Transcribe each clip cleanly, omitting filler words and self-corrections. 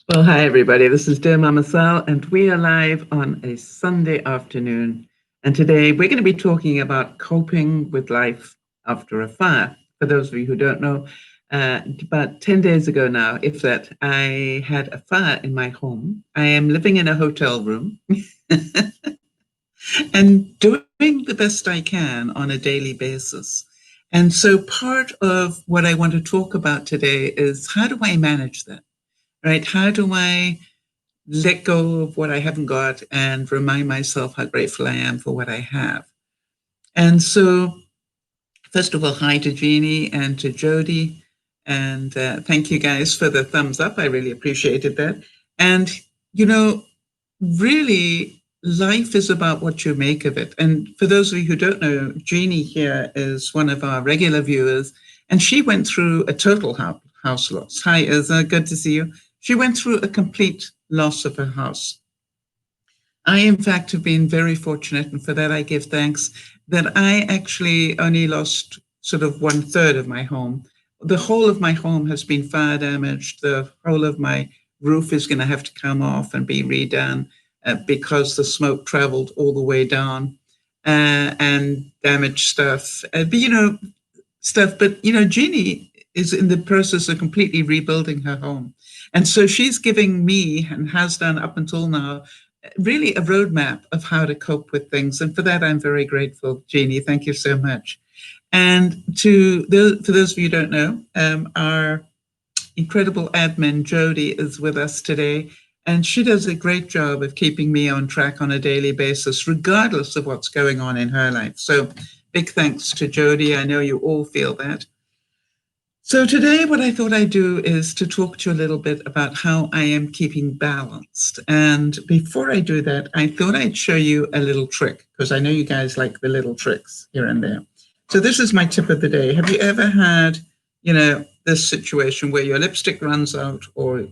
Well, hi, everybody. This is DearMamaSal, and we are live on a Sunday afternoon. And today we're going to be talking about coping with life after a fire. For those of you who don't know, about 10 days ago now, if that, I had a fire in my home. I am living in a hotel room and doing the best I can on a daily basis. And so part of what I want to talk about today is how do I manage that, right? How do I let go of what I haven't got and remind myself how grateful I am for what I have? And so, first of all, hi to Jeannie and to Jody. And thank you guys for the thumbs up. I really appreciated that. And, you know, really, life is about what you make of it. And for those of you who don't know, Jeannie here is one of our regular viewers, and she went through a total house loss. Hi, Izza, good to see you. She went through a complete loss of her house. I, in fact, have been very fortunate, and for that I give thanks, that I actually only lost sort of 1/3 of my home. The whole of my home has been fire damaged. The whole of my roof is going to have to come off and be redone because the smoke traveled all the way down and damaged stuff. But, Jeannie is in the process of completely rebuilding her home. And so she's giving me, and has done up until now, really a roadmap of how to cope with things. And for that, I'm very grateful, Jeannie. Thank you so much. And for those of you who don't know, our incredible admin, Jody, is with us today. And she does a great job of keeping me on track on a daily basis, regardless of what's going on in her life. So big thanks to Jody. I know you all feel that. So today what I thought I'd do is to talk to you a little bit about how I am keeping balanced. And before I do that, I thought I'd show you a little trick, because I know you guys like the little tricks here and there. So this is my tip of the day. Have you ever had, this situation where your lipstick runs out, or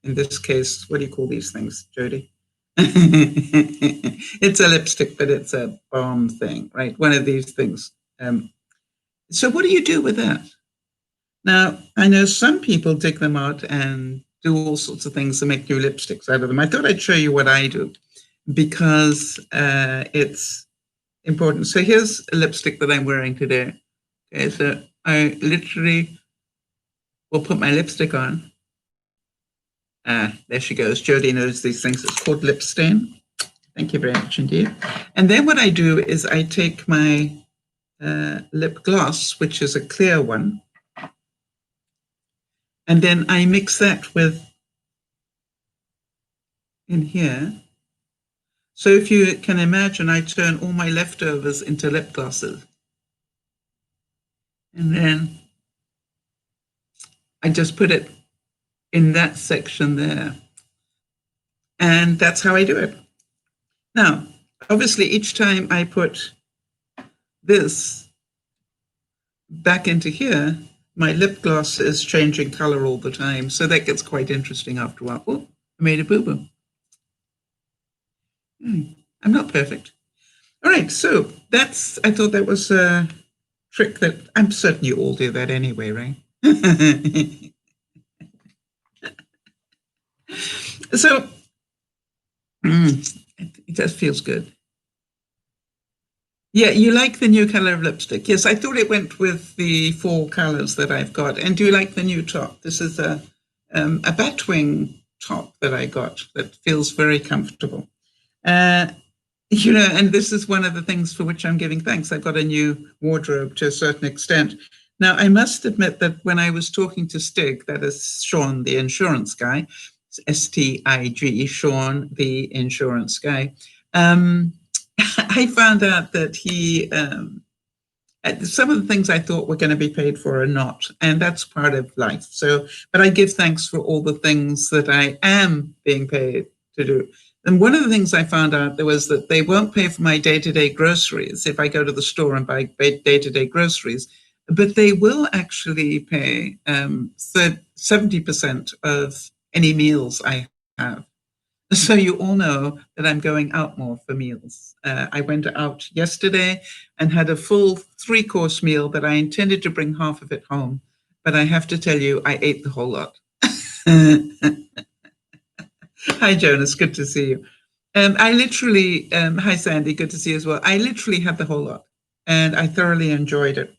in this case, what do you call these things, Jody? It's a lipstick, but it's a balm thing, right? One of these things. So what do you do with that? Now, I know some people dig them out and do all sorts of things to make new lipsticks out of them. I thought I'd show you what I do, because it's important. So here's a lipstick that I'm wearing today. Okay, so I literally will put my lipstick on. There she goes. Jody knows these things. It's called lip stain. Thank you very much indeed. And then what I do is I take my lip gloss, which is a clear one, and then I mix that with in here. So if you can imagine, I turn all my leftovers into lip glosses. And then I just put it in that section there. And that's how I do it. Now, obviously, each time I put this back into here, my lip gloss is changing color all the time. So that gets quite interesting after a while. Oh, I made a boo-boo. I'm not perfect. All right, so I thought that was a trick that I'm certain you all do that anyway, right? So it just feels good. Yeah, you like the new color of lipstick. Yes, I thought it went with the 4 colors that I've got. And do you like the new top? This is a batwing top that I got that feels very comfortable. And this is one of the things for which I'm giving thanks. I've got a new wardrobe to a certain extent. Now, I must admit that when I was talking to Stig, that is Sean, the insurance guy, Stig, Sean, the insurance guy, I found out that he, some of the things I thought were going to be paid for are not, and that's part of life. So, but I give thanks for all the things that I am being paid to do. And one of the things I found out was that they won't pay for my day-to-day groceries if I go to the store and buy day-to-day groceries, but they will actually pay 70% of any meals I have. So you all know that I'm going out more for meals. I went out yesterday and had a full 3-course meal that I intended to bring half of it home. But I have to tell you, I ate the whole lot. Hi, Jonas. Good to see you. I literally, hi, Sandy. Good to see you as well. I literally had the whole lot and I thoroughly enjoyed it.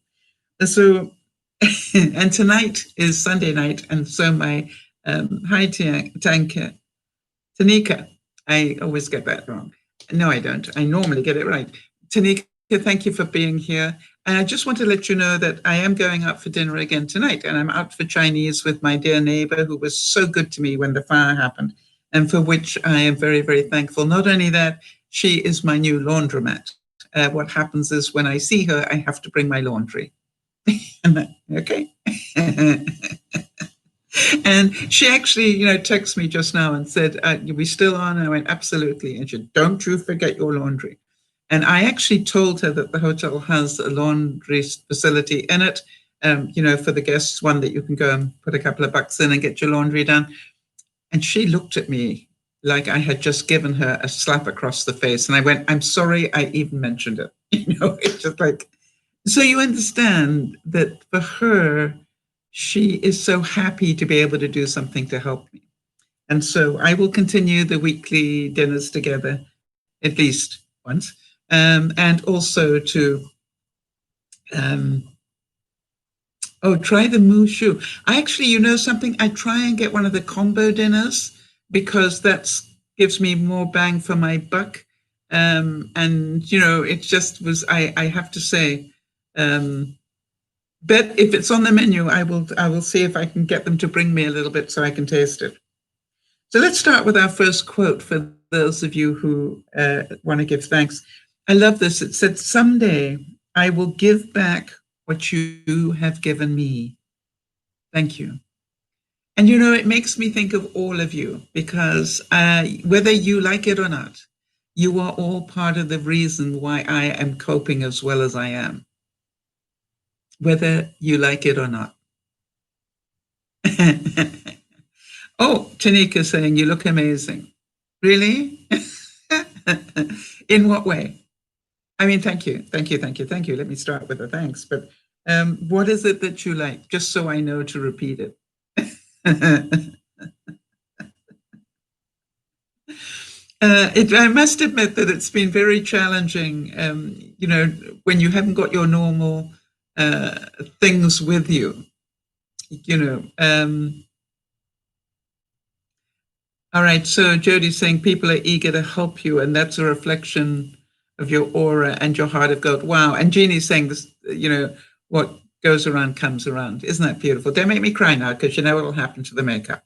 So, and tonight is Sunday night. And so my, hi, Tanika. I always get that wrong. No, I don't. I normally get it right. Tanika, thank you for being here. And I just want to let you know that I am going out for dinner again tonight, and I'm out for Chinese with my dear neighbor who was so good to me when the fire happened, and for which I am very, very thankful. Not only that, she is my new laundromat. What happens is when I see her, I have to bring my laundry. Okay. And she actually, texted me just now and said, "Are we still on?" And I went, "Absolutely." And she said, "Don't you forget your laundry." And I actually told her that the hotel has a laundry facility in it, for the guests, one that you can go and put a couple of bucks in and get your laundry done. And she looked at me like I had just given her a slap across the face. And I went, "I'm sorry I even mentioned it." It's just like, so you understand that for her, she is so happy to be able to do something to help me. And so I will continue the weekly dinners together, at least once, and also to, try the mushu. I actually, something, I try and get one of the combo dinners because that gives me more bang for my buck. It just was, I have to say, but if it's on the menu, I will see if I can get them to bring me a little bit so I can taste it. So let's start with our first quote for those of you who want to give thanks. I love this. It said, "Someday I will give back what you have given me. Thank you." And it makes me think of all of you because whether you like it or not, you are all part of the reason why I am coping as well as I am, whether you like it or not. Oh, Tanika saying, "You look amazing." Really? In what way? I mean, thank you. Let me start with a thanks. But what is it that you like? Just so I know to repeat it. I must admit that it's been very challenging, when you haven't got your normal things with you, All right, so Jody's saying people are eager to help you, and that's a reflection of your aura and your heart of gold. Wow. And Jeannie's saying this, what goes around comes around. Isn't that beautiful? Don't make me cry now, because you know what will happen to the makeup.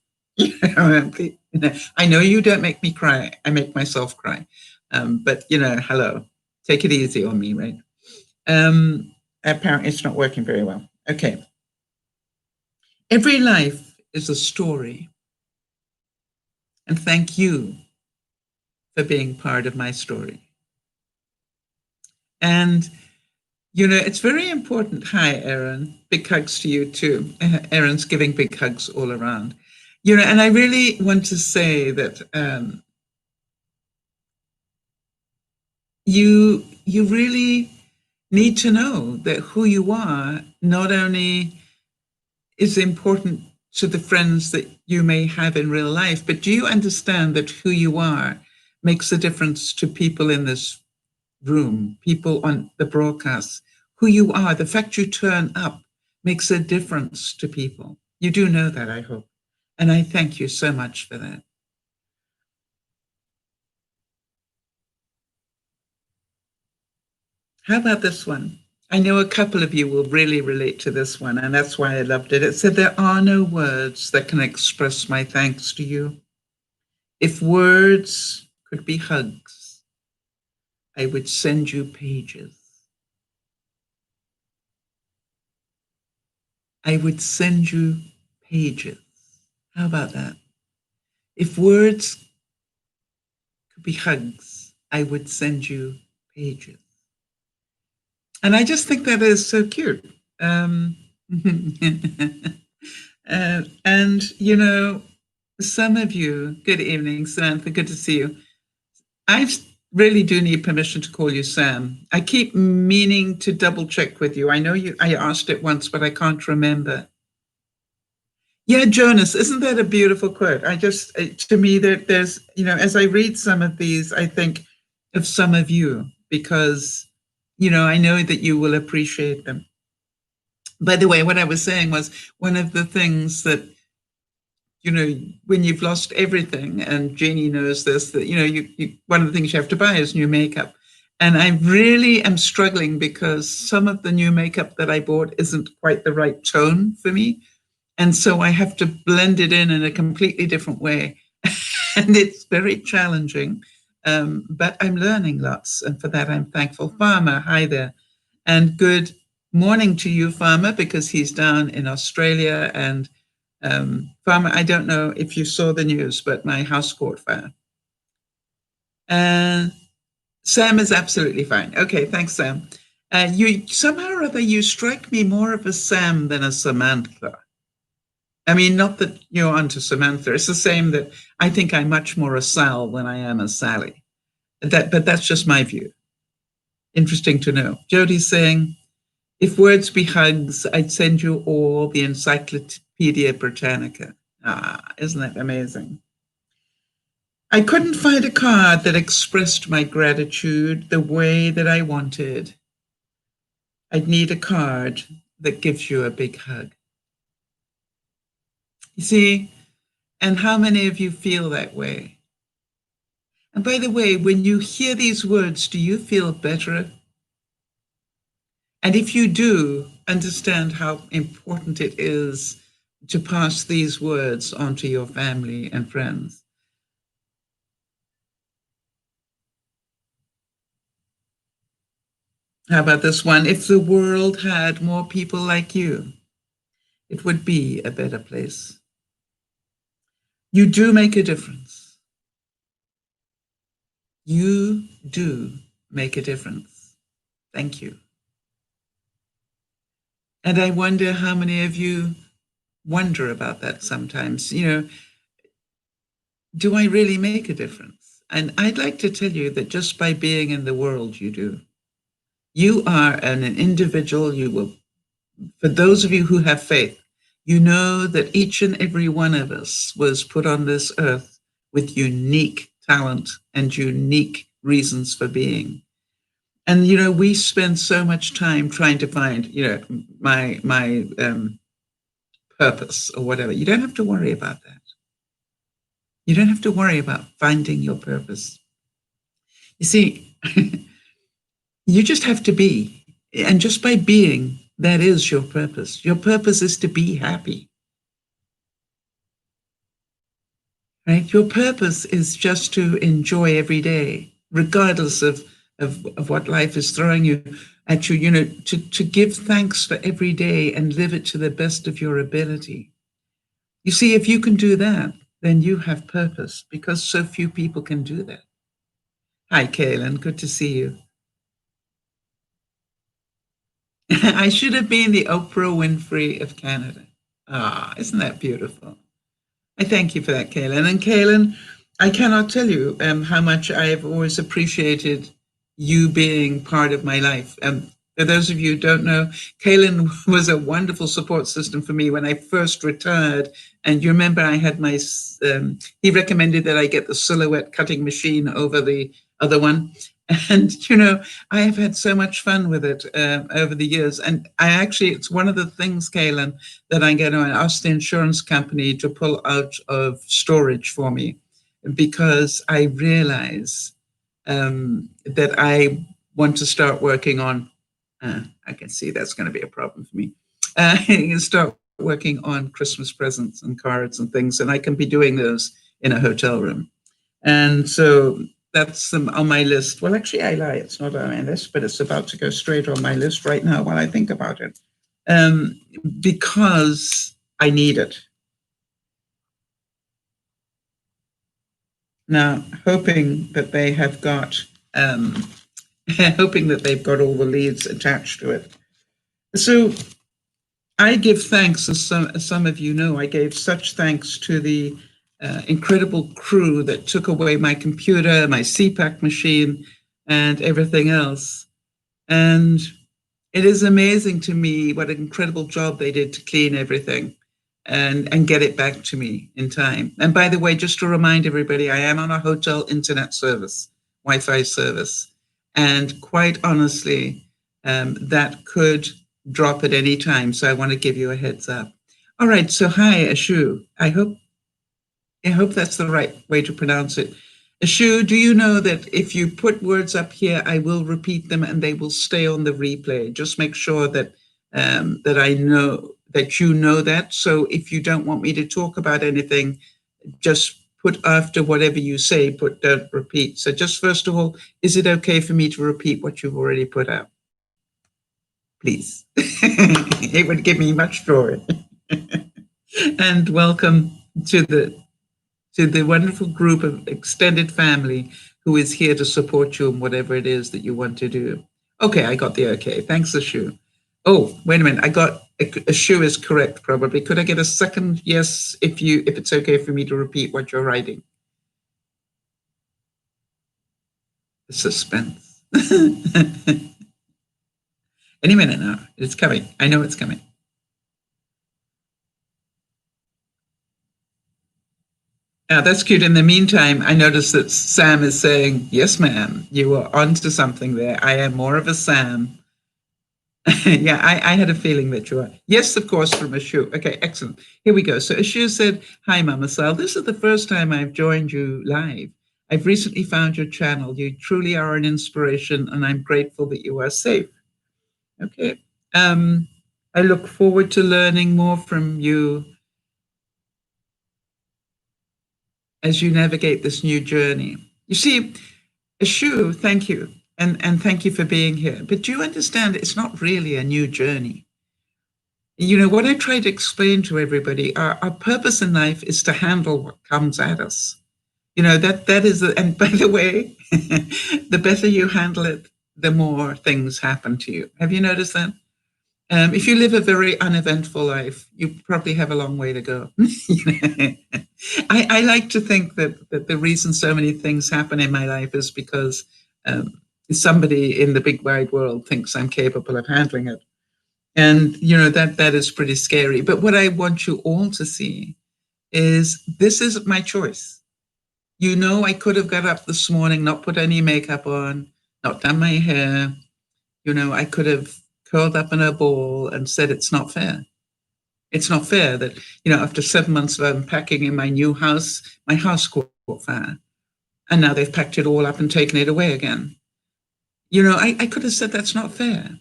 I know you don't make me cry. I make myself cry. But, hello, take it easy on me, right? Apparently it's not working very well. Okay. Every life is a story. And thank you for being part of my story. And, it's very important. Hi, Erin. Big hugs to you too. Erin's giving big hugs all around. And I really want to say that you really need to know that who you are not only is important to the friends that you may have in real life, but do you understand that who you are makes a difference to people in this room, people on the broadcast? Who you are, the fact you turn up makes a difference to people. You do know that, I hope. And I thank you so much for that. How about this one? I know a couple of you will really relate to this one, and that's why I loved it. It said, "There are no words that can express my thanks to you. If words could be hugs, I would send you pages. I would send you pages." How about that? If words could be hugs, I would send you pages. And I just think that is so cute. And, some of you, good evening, Samantha, good to see you. I really do need permission to call you Sam. I keep meaning to double check with you. I know I asked it once, but I can't remember. Yeah, Jonas, isn't that a beautiful quote? To me, there's, as I read some of these, I think of some of you because, I know that you will appreciate them. By the way, what I was saying was one of the things that, when you've lost everything, and Jeannie knows this, that, one of the things you have to buy is new makeup. And I really am struggling because some of the new makeup that I bought isn't quite the right tone for me. And so I have to blend it in a completely different way. And it's very challenging, but I'm learning lots. And for that, I'm thankful. Farmer, hi there. And good morning to you, Farmer, because he's down in Australia. And Farmer, I don't know if you saw the news, but my house caught fire. And Sam is absolutely fine. Okay, thanks, Sam. You somehow or other, you strike me more of a Sam than a Samantha. I mean, not that you're onto Samantha. It's the same that I think I'm much more a Sal than I am a Sally. But that's just my view. Interesting to know. Jody's saying, if words be hugs, I'd send you all the Encyclopedia Britannica. Isn't that amazing? I couldn't find a card that expressed my gratitude the way that I wanted. I'd need a card that gives you a big hug. You see, and how many of you feel that way? And by the way, when you hear these words, do you feel better? And if you do, understand how important it is to pass these words on to your family and friends. How about this one? If the world had more people like you, it would be a better place. You do make a difference. You do make a difference. Thank you. And I wonder how many of you wonder about that sometimes. Do I really make a difference? And I'd like to tell you that just by being in the world, you do. You are an individual. You will, for those of you who have faith, you know that each and every one of us was put on this earth with unique talent and unique reasons for being. And, we spend so much time trying to find, my purpose or whatever. You don't have to worry about that. You don't have to worry about finding your purpose. You see, you just have to be. And just by being, that is your purpose. Your purpose is to be happy. Right? Your purpose is just to enjoy every day, regardless of what life is throwing you at you, to give thanks for every day and live it to the best of your ability. You see, if you can do that, then you have purpose, because so few people can do that. Hi, Kaylin. Good to see you. I should have been the Oprah Winfrey of Canada. Isn't that beautiful? I thank you for that, Kaylin. And Kaylin, I cannot tell you how much I have always appreciated you being part of my life. For those of you who don't know, Kaylin was a wonderful support system for me when I first retired. And you remember I had he recommended that I get the Silhouette cutting machine over the other one. And, I have had so much fun with it over the years. And it's one of the things, Kaylin, that I'm going to ask the insurance company to pull out of storage for me, because I realize that I want to start working on, I can see that's going to be a problem for me. I can start working on Christmas presents and cards and things, and I can be doing those in a hotel room. And so that's on my list. Well, actually, I lie. It's not on my list, but it's about to go straight on my list right now while I think about it, because I need it. Now, hoping that they have got, hoping that they've got all the leads attached to it. So I give thanks, as some of you know, I gave such thanks to the incredible crew that took away my computer, my CPAC machine, and everything else. And it is amazing to me what an incredible job they did to clean everything. and get it back to me in time. And by the way, just to remind everybody, I am on a hotel internet service, Wi-Fi service. And quite honestly, that could drop at any time. So I want to give you a heads up. All right. So hi, Ashu. I hope that's the right way to pronounce it. Ashu, do you know that if you put words up here, I will repeat them and they will stay on the replay? Just make sure that that I know that you know that. So if you don't want me to talk about anything, just put after whatever you say, don't repeat. So just first of all, is it okay for me to repeat what you've already put out? Please. It would give me much joy. And welcome to the wonderful group of extended family who is here to support you in whatever it is that you want to do. Okay, I got the okay. Thanks, Ashu. Oh, wait a minute. I got Ashu is correct, probably. Could I get a second yes if it's okay for me to repeat what you're writing? The suspense. Any minute now. It's coming. I know it's coming. That's cute. In the meantime, I noticed that Sam is saying, yes, ma'am, you are onto something there. I am more of a Sam. Yeah, I had a feeling that you are. Yes, of course, from Ashu. Okay, excellent. Here we go. So Ashu said, hi, Mama Sal. This is the first time I've joined you live. I've recently found your channel. You truly are an inspiration, and I'm grateful that you are safe. Okay. I look forward to learning more from you as you navigate this new journey. You see, Ashu, thank you. And thank you for being here. But do you understand, it's not really a new journey. You know, what I try to explain to everybody, our purpose in life is to handle what comes at us. You know, that is, and by the way, the better you handle it, the more things happen to you. Have you noticed that? If you live a very uneventful life, you probably have a long way to go. I like to think that the reason so many things happen in my life is because somebody in the big wide world thinks I'm capable of handling it. And, you know, that is pretty scary. But what I want you all to see is this is my choice. You know, I could have got up this morning, not put any makeup on, not done my hair. You know, I could have curled up in a ball and said, it's not fair. It's not fair that, you know, after 7 months of unpacking in my new house, my house caught fire. And now they've packed it all up and taken it away again. You know, I could have said that's not fair.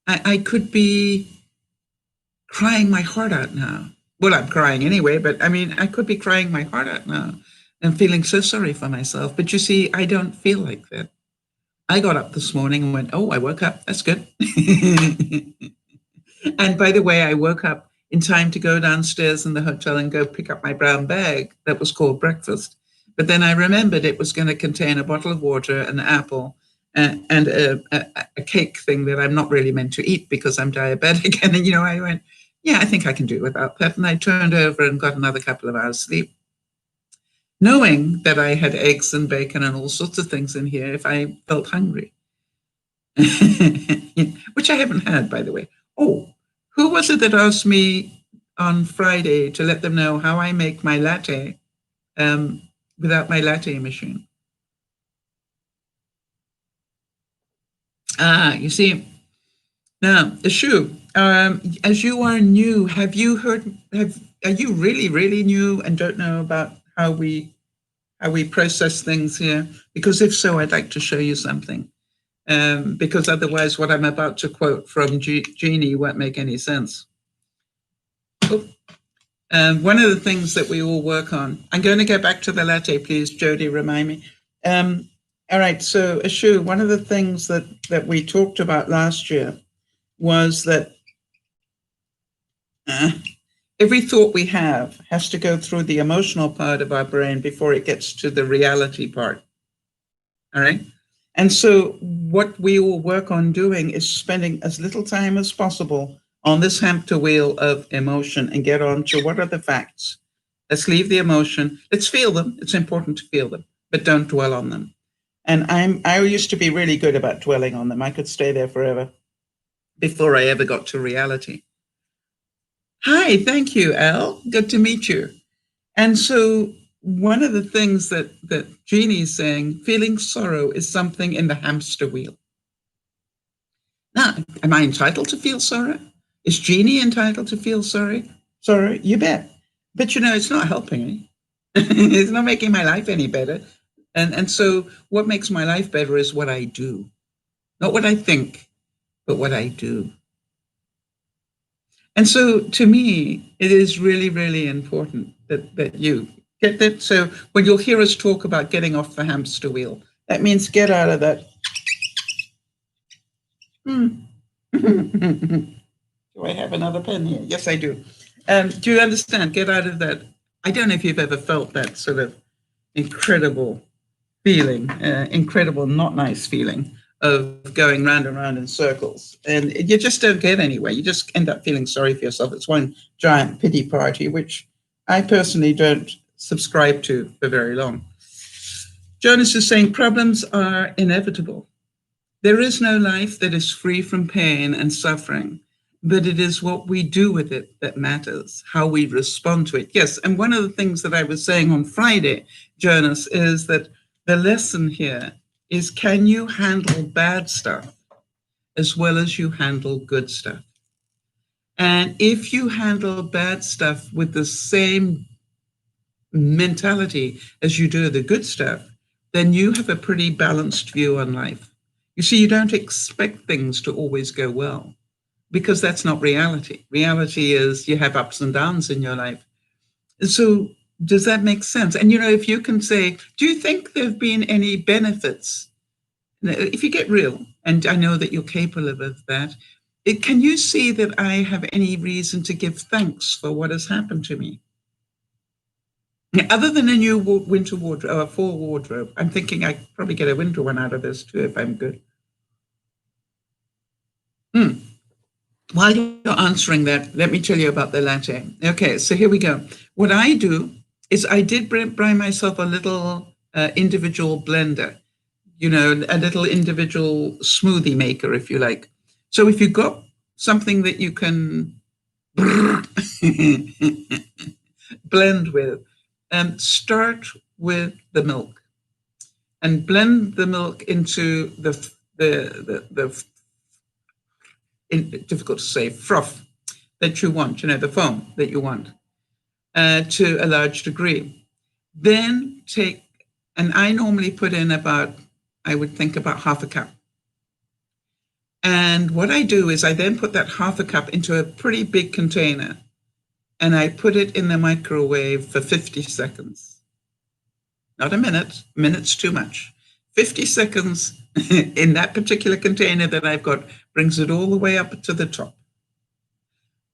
I could be crying my heart out now. Well, I'm crying anyway, but I mean, I could be crying my heart out now and feeling so sorry for myself. But you see, I don't feel like that. I got up this morning and went, oh, I woke up. That's good. And by the way, I woke up in time to go downstairs in the hotel and go pick up my brown bag that was called breakfast. But then I remembered it was going to contain a bottle of water, an apple, and a cake thing that I'm not really meant to eat because I'm diabetic. And then, you know, I went, yeah, I think I can do without that. And I turned over and got another couple of hours sleep, knowing that I had eggs and bacon and all sorts of things in here if I felt hungry, which I haven't had, by the way. Oh, who was it that asked me on Friday to let them know how I make my latte without my latte machine? You see, now, Ashu, as you are new, have you heard, are you really, really new and don't know about how we process things here? Because if so, I'd like to show you something. Because otherwise what I'm about to quote from Jeannie won't make any sense. One of the things that we all work on, I'm going to go back to the latte, please, Jody, remind me. All right, so Ashu, one of the things that we talked about last year was that every thought we have has to go through the emotional part of our brain before it gets to the reality part. All right. And so what we will work on doing is spending as little time as possible on this hamster wheel of emotion and get on to what are the facts. Let's leave the emotion. Let's feel them. It's important to feel them, but don't dwell on them. And I used to be really good about dwelling on them. I could stay there forever before I ever got to reality. Hi, thank you, Al. Good to meet you. And so one of the things that Jeannie is saying, feeling sorrow is something in the hamster wheel. Now, am I entitled to feel sorrow? Is Jeannie entitled to feel sorry? Sorry, you bet. But it's not helping me. It's not making my life any better. And so what makes my life better is what I do. Not what I think, but what I do. And so to me, it is really, really important that you get that. So when you'll hear us talk about getting off the hamster wheel, that means get out of that. Do I have another pen here? Yes, I do. Do you understand? Get out of that. I don't know if you've ever felt that sort of incredible feeling, incredible, not nice feeling of going round and round in circles. And you just don't get anywhere. You just end up feeling sorry for yourself. It's one giant pity party, which I personally don't subscribe to for very long. Jonas is saying problems are inevitable. There is no life that is free from pain and suffering, but it is what we do with it that matters, how we respond to it. Yes, and one of the things that I was saying on Friday, Jonas, is that the lesson here is, can you handle bad stuff as well as you handle good stuff? And if you handle bad stuff with the same mentality as you do the good stuff, then you have a pretty balanced view on life. You see, you don't expect things to always go well because that's not reality. Reality is you have ups and downs in your life. So does that make sense? And, if you can say, do you think there have been any benefits? If you get real, and I know that you're capable of that, can you see that I have any reason to give thanks for what has happened to me? Other than a new winter wardrobe, or a fall wardrobe, I'm thinking I probably get a winter one out of this too if I'm good. While you're answering that, let me tell you about the latte. Okay, so here we go. What I do is I did buy myself a little individual blender, a little individual smoothie maker, if you like. So if you've got something that you can blend with, start with the milk and blend the milk into the difficult to say, froth that you want, the foam that you want, to a large degree. Then and I normally put in I would think about half a cup. And what I do is I then put that half a cup into a pretty big container and I put it in the microwave for 50 seconds. Not a minute, minute's too much. 50 seconds in that particular container that I've got brings it all the way up to the top.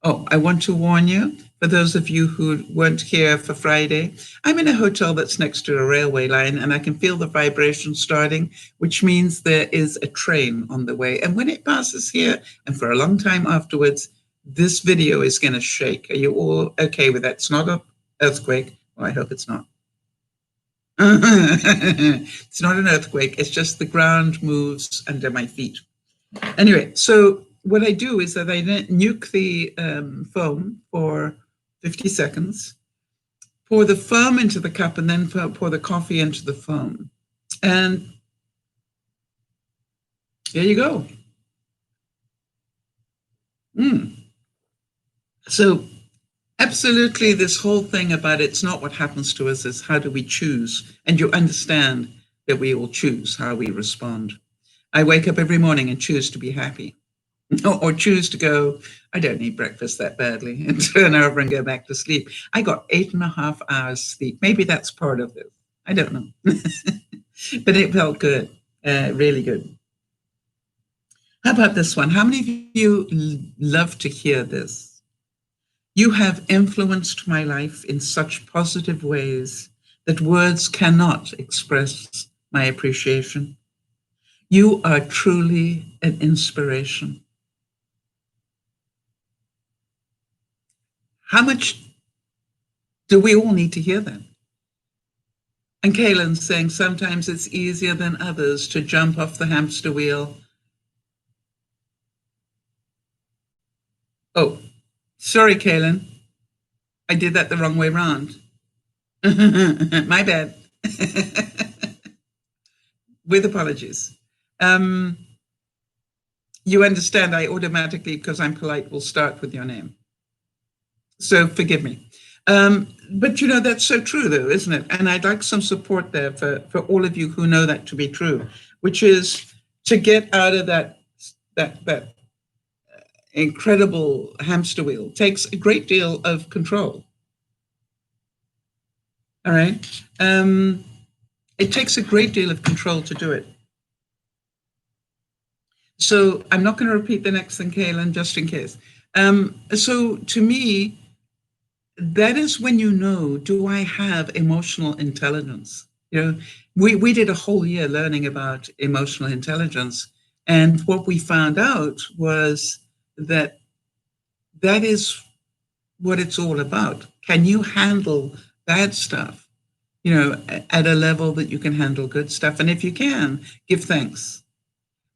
Oh, I want to warn you, for those of you who weren't here for Friday, I'm in a hotel that's next to a railway line and I can feel the vibration starting, which means there is a train on the way. And when it passes here and for a long time afterwards, this video is going to shake. Are you all okay with that? It's not an earthquake. Well, I hope it's not. It's not an earthquake. It's just the ground moves under my feet. Anyway, so what I do is that I nuke the foam for 50 seconds, pour the foam into the cup, and then pour the coffee into the foam. And there you go. So absolutely, this whole thing about it's not what happens to us, is how do we choose? And you understand that we all choose how we respond. I wake up every morning and choose to be happy. Or choose to go, I don't need breakfast that badly, and turn over and go back to sleep. I got 8.5 hours sleep. Maybe that's part of it. I don't know. But it felt good, really good. How about this one? How many of you love to hear this? You have influenced my life in such positive ways that words cannot express my appreciation. You are truly an inspiration. How much do we all need to hear that? And Kaylin's saying sometimes it's easier than others to jump off the hamster wheel. Oh, Sorry, Kaylin. I did that the wrong way round. My bad. With apologies. You understand I automatically, because I'm polite, will start with your name. So forgive me. But that's so true, though, isn't it? And I'd like some support there for all of you who know that to be true, which is to get out of that incredible hamster wheel takes a great deal of control. All right. It takes a great deal of control to do it. So I'm not going to repeat the next thing, Kaylin, just in case. So to me, that is when do I have emotional intelligence? We did a whole year learning about emotional intelligence. And what we found out was that is what it's all about. Can you handle bad stuff, at a level that you can handle good stuff? And if you can, give thanks.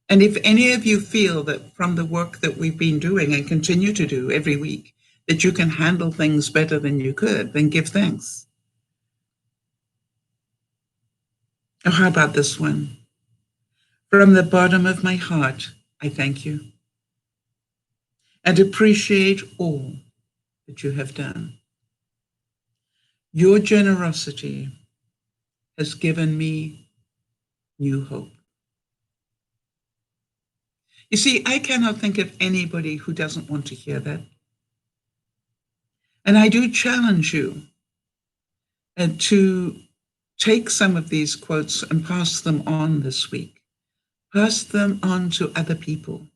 And if any of you feel that from the work that we've been doing and continue to do every week, that you can handle things better than you could, then give thanks. Or how about this one? From the bottom of my heart, I thank you and appreciate all that you have done. Your generosity has given me new hope. You see, I cannot think of anybody who doesn't want to hear that. And I do challenge you to take some of these quotes and pass them on this week. Pass them on to other people.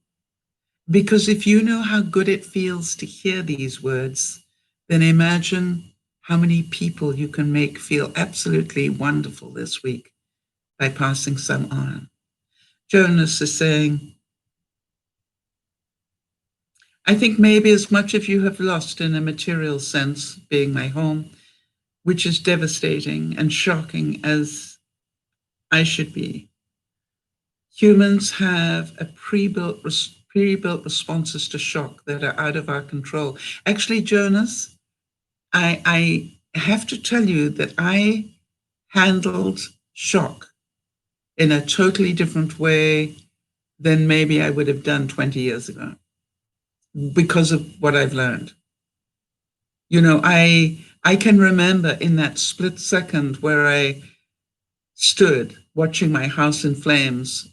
Because if you know how good it feels to hear these words, then imagine how many people you can make feel absolutely wonderful this week by passing some on. Jonas is saying, I think maybe as much as you have lost in a material sense, being my home, which is devastating and shocking as I should be. Humans have a pre-built responses to shock that are out of our control. Actually, Jonas, I have to tell you that I handled shock in a totally different way than maybe I would have done 20 years ago because of what I've learned. I can remember in that split second where I stood watching my house in flames,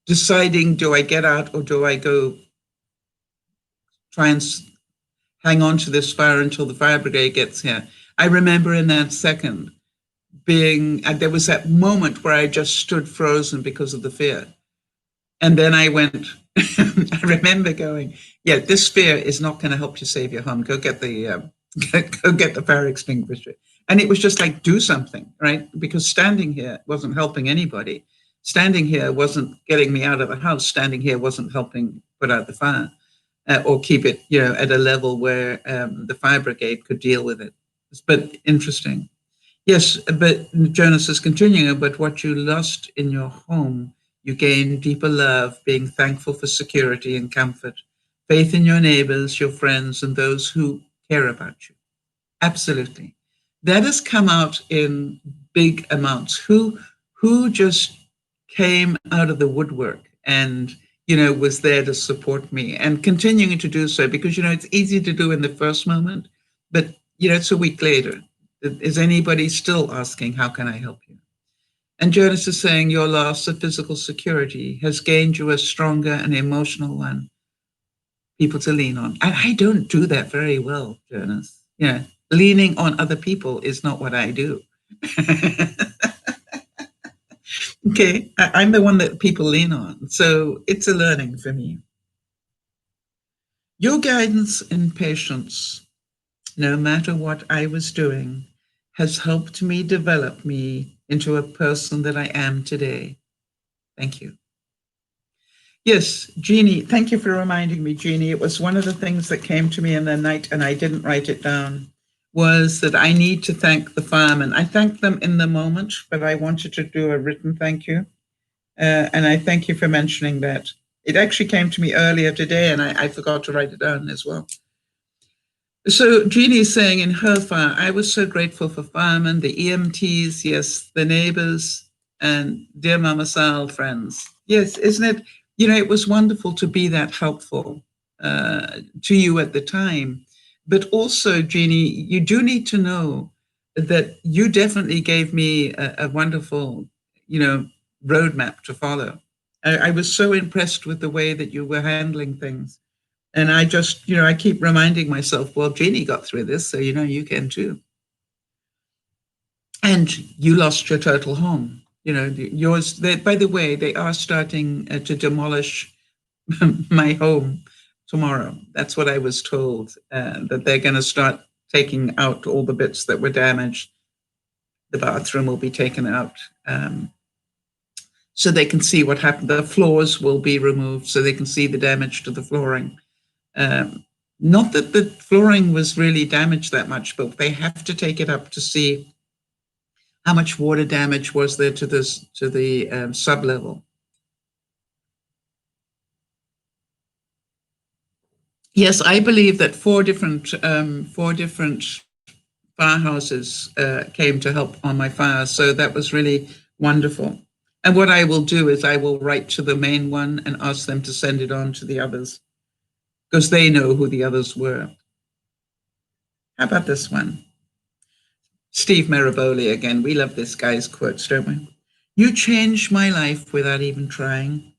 deciding, do I get out or do I go try and hang on to this fire until the fire brigade gets here? I remember in that second there was that moment where I just stood frozen because of the fear. And then I went, I remember going, yeah, this fear is not going to help you save your home. Go get the fire extinguisher. And it was just like, do something, right? Because standing here wasn't helping anybody. Standing here wasn't getting me out of the house. Standing here wasn't helping put out the fire or keep it, at a level where the fire brigade could deal with it. But interesting. Yes, but Jonas is continuing, but what you lost in your home, you gain deeper love, being thankful for security and comfort, faith in your neighbors, your friends, and those who care about you. Absolutely. That has come out in big amounts. Who just came out of the woodwork and, was there to support me and continuing to do so because, it's easy to do in the first moment, but, it's a week later. Is anybody still asking, how can I help you? And Jonas is saying your loss of physical security has gained you a stronger and emotional one, people to lean on. And I don't do that very well, Jonas. Leaning on other people is not what I do. Okay, I'm the one that people lean on. So it's a learning for me. Your guidance and patience, no matter what I was doing, has helped me develop me into a person that I am today. Thank you. Yes, Jeannie, thank you for reminding me, Jeannie. It was one of the things that came to me in the night, and I didn't write it down, was that I need to thank the firemen. I thanked them in the moment, but I wanted to do a written thank you. And I thank you for mentioning that. It actually came to me earlier today, and I forgot to write it down as well. So Jeannie's saying in her fire, I was so grateful for firemen, the EMTs, yes, the neighbors, and dear Mama Sal friends. Yes, isn't it? You know, it was wonderful to be that helpful to you at the time. But also, Jeannie, you do need to know that you definitely gave me a wonderful, you know, roadmap to follow. I was so impressed with the way that you were handling things. And I just, you know, I keep reminding myself, well, Jeannie got through this, so, you know, you can too. And you lost your total home. You know, yours, they, by the way, they are starting to demolish my home tomorrow. That's what I was told, that they're going to start taking out all the bits that were damaged. The bathroom will be taken out. So they can see what happened. The floors will be removed so they can see the damage to the flooring. Um, Not that the flooring was really damaged that much, but they have to take it up to see how much water damage was there to this to the sublevel. Yes, I believe that four different firehouses came to help on my fire, so that was really wonderful. And what I will do is I will write to the main one and ask them to send it on to the others because they know who the others were. How about this one? Steve Maraboli again. We love this guy's quotes, don't we? You changed my life without even trying,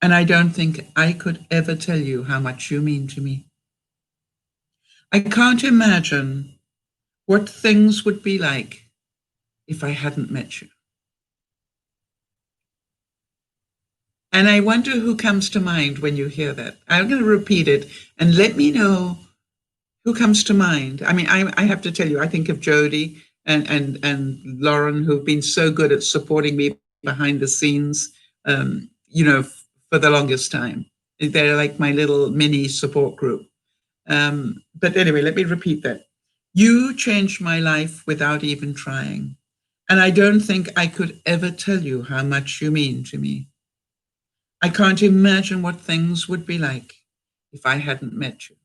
and I don't think I could ever tell you how much you mean to me. I can't imagine what things would be like if I hadn't met you. And I wonder who comes to mind when you hear that. I'm going to repeat it and let me know who comes to mind. I mean, I have to tell you, I think of Jody and Lauren, who've been so good at supporting me behind the scenes, you know, for the longest time. They're like my little mini support group. But anyway, let me repeat that. You changed my life without even trying. And I don't think I could ever tell you how much you mean to me. I can't imagine what things would be like if I hadn't met you.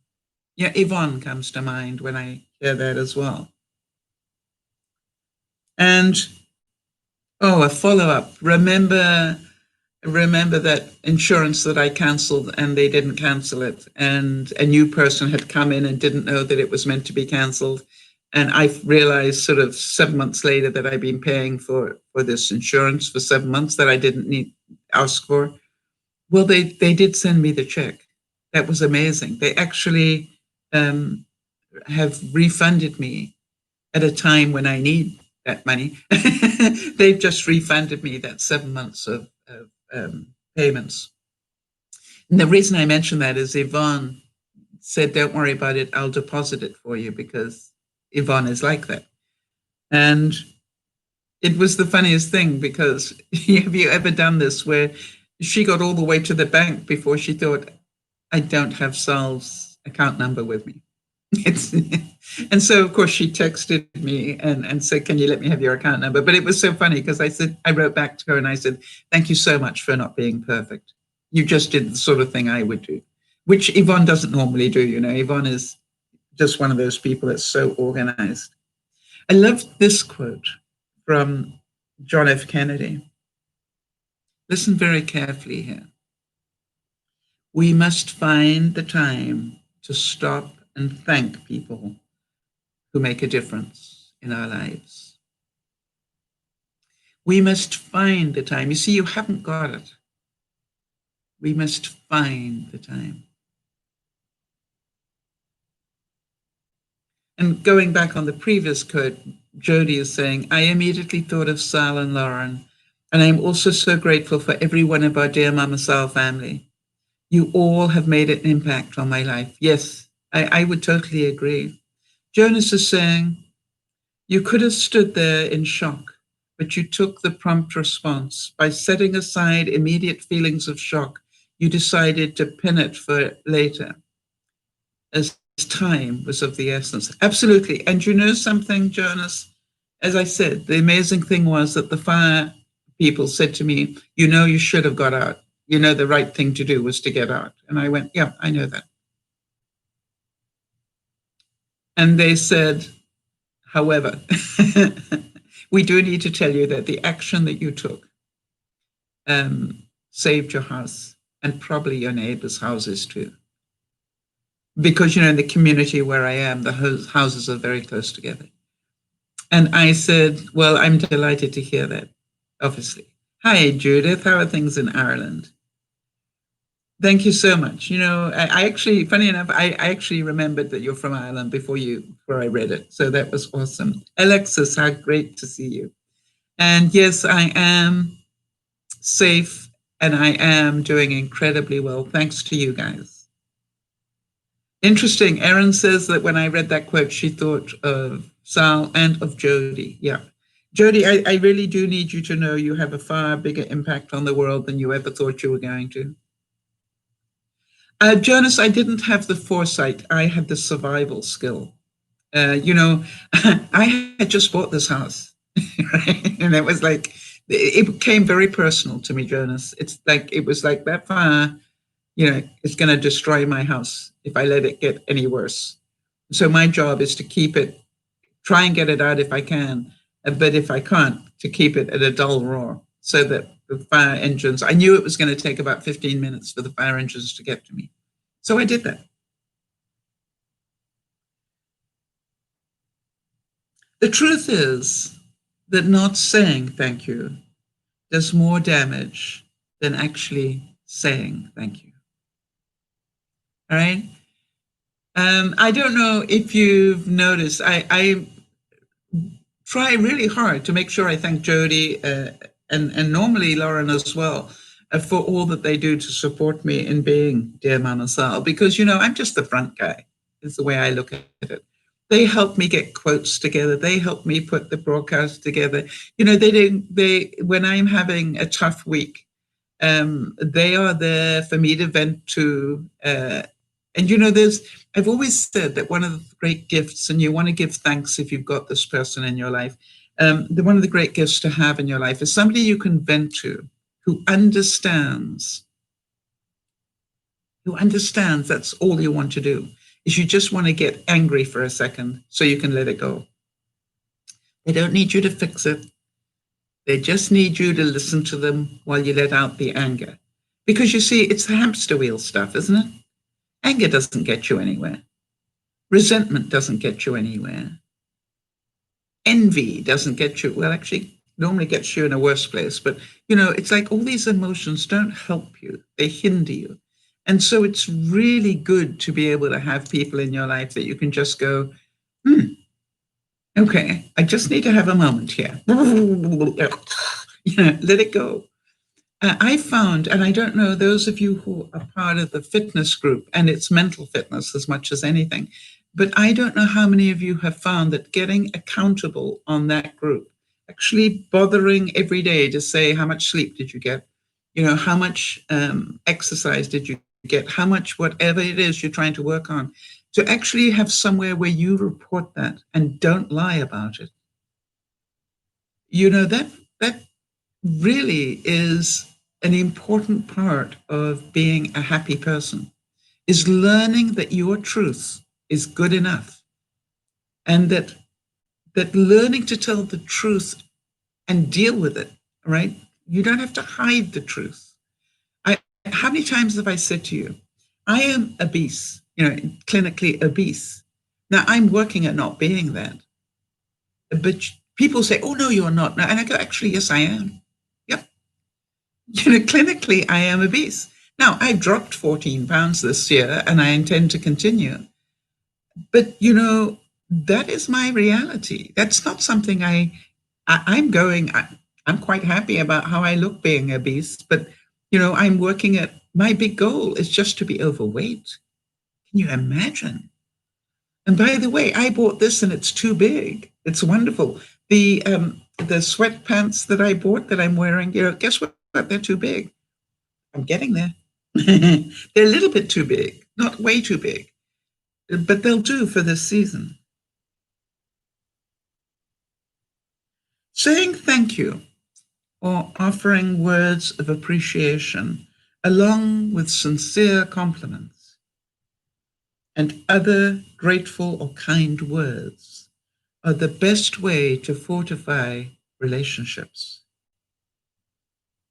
Yeah, Yvonne comes to mind when I hear that as well. And a follow-up. Remember that insurance that I canceled and they didn't cancel it, and a new person had come in and didn't know that it was meant to be canceled. And I realized sort of 7 months later that I'd been paying for this insurance for 7 months that I didn't need ask for. Well, they did send me the check. That was amazing. They actually have refunded me at a time when I need that money. They've just refunded me that 7 months of payments. And the reason I mention that is Yvonne said, don't worry about it, I'll deposit it for you, because Yvonne is like that. And it was the funniest thing, because have you ever done this where she got all the way to the bank before she thought, I don't have Sal's account number with me. And so, of course, she texted me and said, can you let me have your account number? But it was so funny because I wrote back to her and I said, thank you so much for not being perfect. You just did the sort of thing I would do, which Yvonne doesn't normally do. You know, Yvonne is just one of those people that's so organized. I love this quote from John F. Kennedy. Listen very carefully here. We must find the time to stop and thank people who make a difference in our lives. We must find the time. You see, you haven't got it. We must find the time. And going back on the previous quote, Jody is saying, I immediately thought of Sal and Lauren, and I'm also so grateful for every one of our Dear Mama Sal family. You all have made an impact on my life. Yes, I would totally agree. Jonas is saying, you could have stood there in shock, but you took the prompt response. By setting aside immediate feelings of shock, you decided to pin it for later, as time was of the essence. Absolutely. And you know something, Jonas? As I said, the amazing thing was that the fire people said to me, you know, you should have got out. You know, the right thing to do was to get out. And I went, yeah, I know that. And they said, however, we do need to tell you that the action that you took saved your house and probably your neighbors' houses too. Because, in the community where I am, the houses are very close together. And I said, well, I'm delighted to hear that, obviously. Hi, Judith. How are things in Ireland? Thank you so much. I actually, funny enough, I actually remembered that you're from Ireland before I read it. So that was awesome. Alexis, how great to see you. And yes, I am safe and I am doing incredibly well, thanks to you guys. Interesting. Erin says that when I read that quote, she thought of Sal and of Jody. Yeah. Jody, I really do need you to know you have a far bigger impact on the world than you ever thought you were going to. Jonas, I didn't have the foresight. I had the survival skill. I had just bought this house, right? And it was like, it became very personal to me, Jonas. It was like that fire, it's going to destroy my house if I let it get any worse. So my job is to keep it, try and get it out if I can, but if I can't, to keep it at a dull roar so that the fire engines, I knew it was going to take about 15 minutes for the fire engines to get to me. So I did that. The truth is that not saying thank you does more damage than actually saying thank you. All right? I don't know if you've noticed, I try really hard to make sure I thank Jody and normally Lauren as well for all that they do to support me in being Dear Mama Sal, because, I'm just the front guy, is the way I look at it. They help me get quotes together. They help me put the broadcast together. When I'm having a tough week, they are there for me to vent to. I've always said that one of the great gifts, and you want to give thanks if you've got this person in your life, one of the great gifts to have in your life is somebody you can vent to, who understands that's all you want to do, is you just want to get angry for a second so you can let it go. They don't need you to fix it. They just need you to listen to them while you let out the anger. Because you see, it's the hamster wheel stuff, isn't it? Anger doesn't get you anywhere. Resentment doesn't get you anywhere. Envy doesn't get you, well, actually, normally gets you in a worse place. But, it's like all these emotions don't help you. They hinder you. And so it's really good to be able to have people in your life that you can just go, okay, I just need to have a moment here. Let it go. I found, and I don't know, those of you who are part of the fitness group, and it's mental fitness as much as anything, but I don't know how many of you have found that getting accountable on that group, actually bothering every day to say, how much sleep did you get? How much exercise did you get? How much, whatever it is you're trying to work on, to actually have somewhere where you report that and don't lie about it. That really is an important part of being a happy person, is learning that your truth is good enough, and that learning to tell the truth and deal with it, right? You don't have to hide the truth. How many times have I said to you, I am obese, clinically obese. Now I'm working at not being that. But people say, oh, no, you're not. And I go, actually, yes, I am. Yep. Clinically, I am obese. Now, I dropped 14 pounds this year and I intend to continue. But, that is my reality. That's not something I'm quite happy about how I look being obese, but, I'm working at, my big goal is just to be overweight. Can you imagine? And by the way, I bought this and it's too big. It's wonderful. The sweatpants that I bought that I'm wearing, guess what? They're too big. I'm getting there. They're a little bit too big, not way too big, but they'll do for this season. Saying thank you or offering words of appreciation along with sincere compliments and other grateful or kind words are the best way to fortify relationships.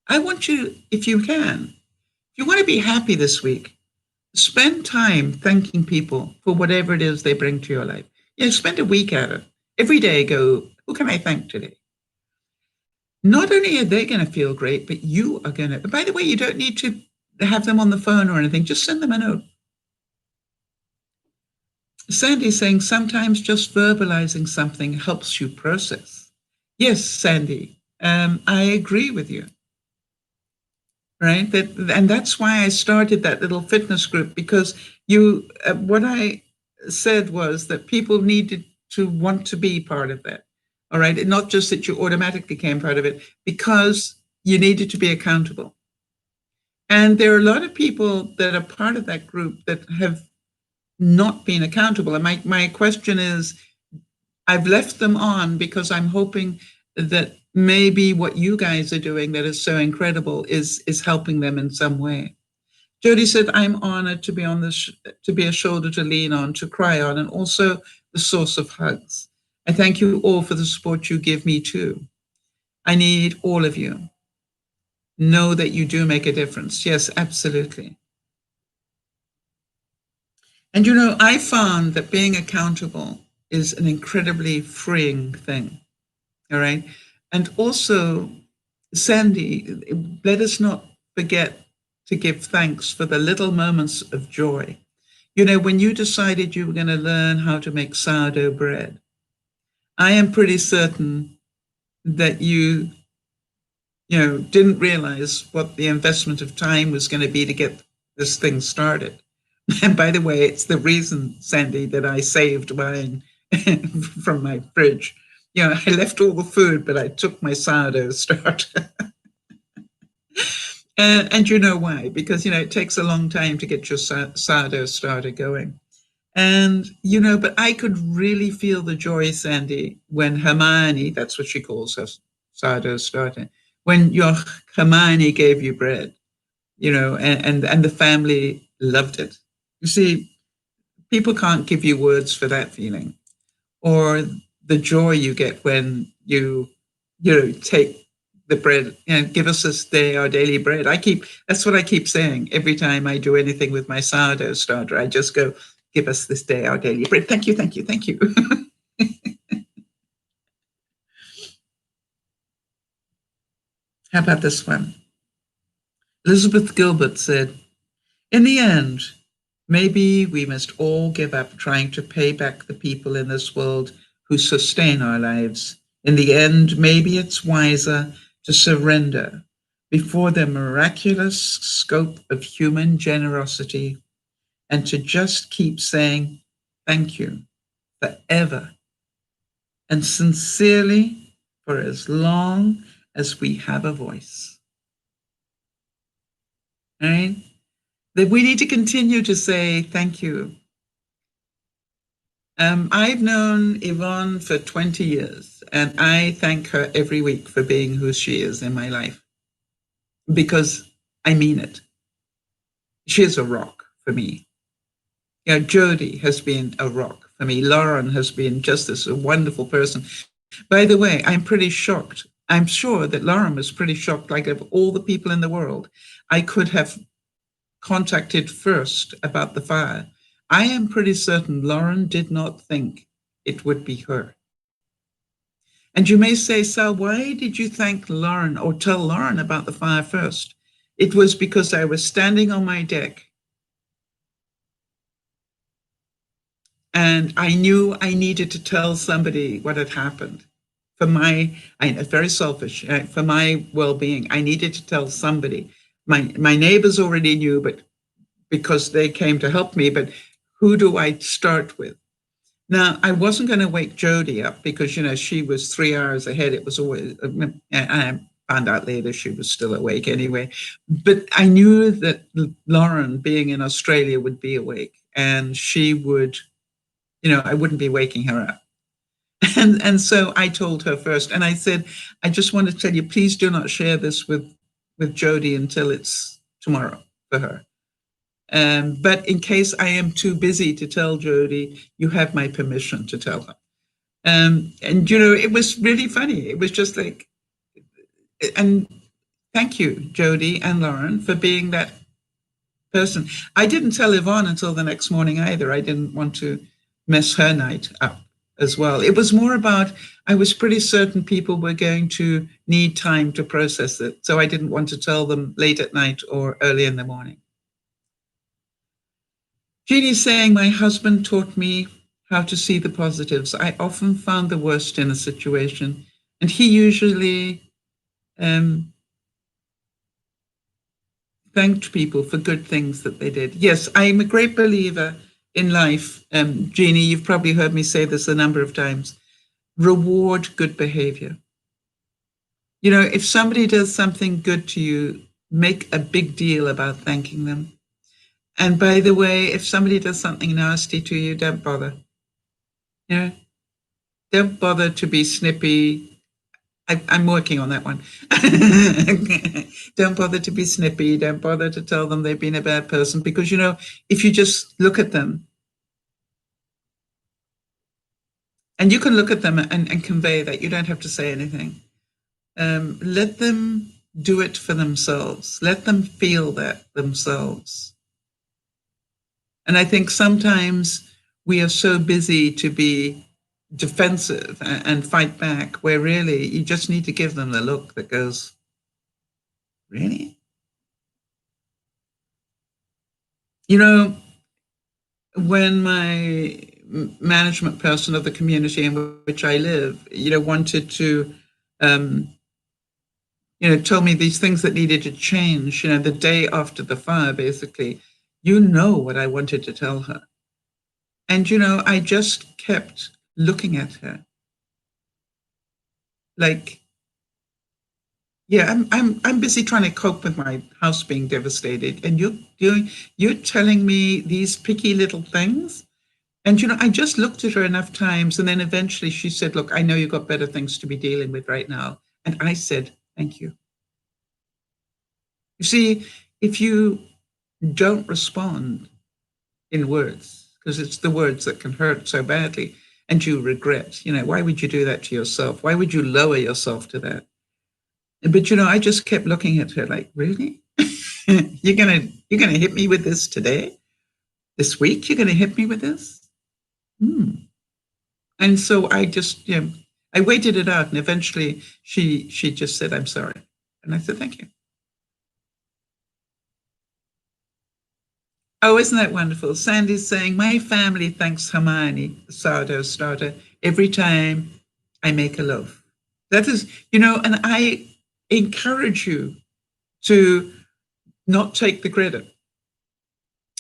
I want you, if you can, if you want to be happy this week, spend time thanking people for whatever it is they bring to your life. Spend a week at it. Every day go, who can I thank today? Not only are they going to feel great, but you are going to. By the way, you don't need to have them on the phone or anything. Just send them a note. Sandy's saying sometimes just verbalizing something helps you process. Yes, Sandy, I agree with you. Right? And that's why I started that little fitness group, because what I said was that people needed to want to be part of that. All right. Not just that you automatically became part of it, because you needed to be accountable. And there are a lot of people that are part of that group that have not been accountable. And my question is, I've left them on because I'm hoping that maybe what you guys are doing that is so incredible is helping them in some way. Jody said, I'm honored to be on this, to be a shoulder to lean on, to cry on, and also the source of hugs. I thank you all for the support you give me too. I need all of you. Know that you do make a difference. Yes, absolutely. And I found that being accountable is an incredibly freeing thing. All right. And also, Sandy, let us not forget to give thanks for the little moments of joy. When you decided you were going to learn how to make sourdough bread, I am pretty certain that you didn't realize what the investment of time was going to be to get this thing started. And by the way, it's the reason, Sandy, that I saved wine from my fridge. I left all the food, but I took my sourdough starter. And you know why? Because, it takes a long time to get your sourdough starter going. And, but I could really feel the joy, Sandy, when Hermione, that's what she calls her sourdough starter, when your Hermione gave you bread, and the family loved it. You see, people can't give you words for that feeling, or the joy you get when you take the bread, give us this day our daily bread. That's what I keep saying every time I do anything with my sourdough starter. I just go, give us this day our daily bread. Thank you, thank you, thank you. How about this one? Elizabeth Gilbert said, in the end, maybe we must all give up trying to pay back the people in this world who sustain our lives. In the end, maybe it's wiser to surrender before the miraculous scope of human generosity and to just keep saying thank you forever and sincerely for as long as we have a voice. All right? That we need to continue to say thank you. I've known Yvonne for 20 years, and I thank her every week for being who she is in my life, because I mean it. She is a rock for me. Jody has been a rock for me. Lauren has been just this a wonderful person. By the way, I'm pretty shocked. I'm sure that Lauren was pretty shocked, like of all the people in the world I could have contacted first about the fire. I am pretty certain Lauren did not think it would be her. And you may say, Sal, why did you thank Lauren or tell Lauren about the fire first? It was because I was standing on my deck and I knew I needed to tell somebody what had happened. I'm very selfish, for my well-being, I needed to tell somebody. My neighbors already knew, but because they came to help me, but who do I start with? Now, I wasn't going to wake Jody up because, she was 3 hours ahead. It was always, I found out later she was still awake anyway. But I knew that Lauren, being in Australia, would be awake and she would, I wouldn't be waking her up. And so I told her first, and I said, I just want to tell you, please do not share this with Jody until it's tomorrow for her. But in case I am too busy to tell Jody, you have my permission to tell her. And, it was really funny. It was just like, and thank you, Jody and Lauren, for being that person. I didn't tell Yvonne until the next morning either. I didn't want to mess her night up as well. It was more about, I was pretty certain people were going to need time to process it. So I didn't want to tell them late at night or early in the morning. Jeannie's saying, my husband taught me how to see the positives. I often found the worst in a situation, and he usually thanked people for good things that they did. Yes, I'm a great believer in life. Jeannie, you've probably heard me say this a number of times. Reward good behavior. If somebody does something good to you, make a big deal about thanking them. And by the way, if somebody does something nasty to you, don't bother. Don't bother to be snippy. I'm working on that one. Don't bother to be snippy. Don't bother to tell them they've been a bad person, because, if you just look at them, and you can look at them and convey that, you don't have to say anything. Let them do it for themselves. Let them feel that themselves. And I think sometimes we are so busy to be defensive and fight back, where really you just need to give them the look that goes, really? When my management person of the community in which I live, wanted to, told me these things that needed to change, the day after the fire, basically, what I wanted to tell her. And, I just kept looking at her like, yeah, I'm busy trying to cope with my house being devastated, and you're telling me these picky little things. And I just looked at her enough times, and then eventually she said, "Look, I know you've got better things to be dealing with right now." And I said, "Thank you." You see, if you don't respond in words, because it's the words that can hurt so badly, and you regret, why would you do that to yourself? Why would you lower yourself to that? But I just kept looking at her like, really? You're gonna hit me with this today? This week you're gonna hit me with this? And so I just, I waited it out, and eventually she just said, "I'm sorry." And I said, "Thank you." Oh, isn't that wonderful? Sandy's saying, my family thanks Hermione, the sourdough starter, every time I make a loaf. That is, and I encourage you to not take the credit.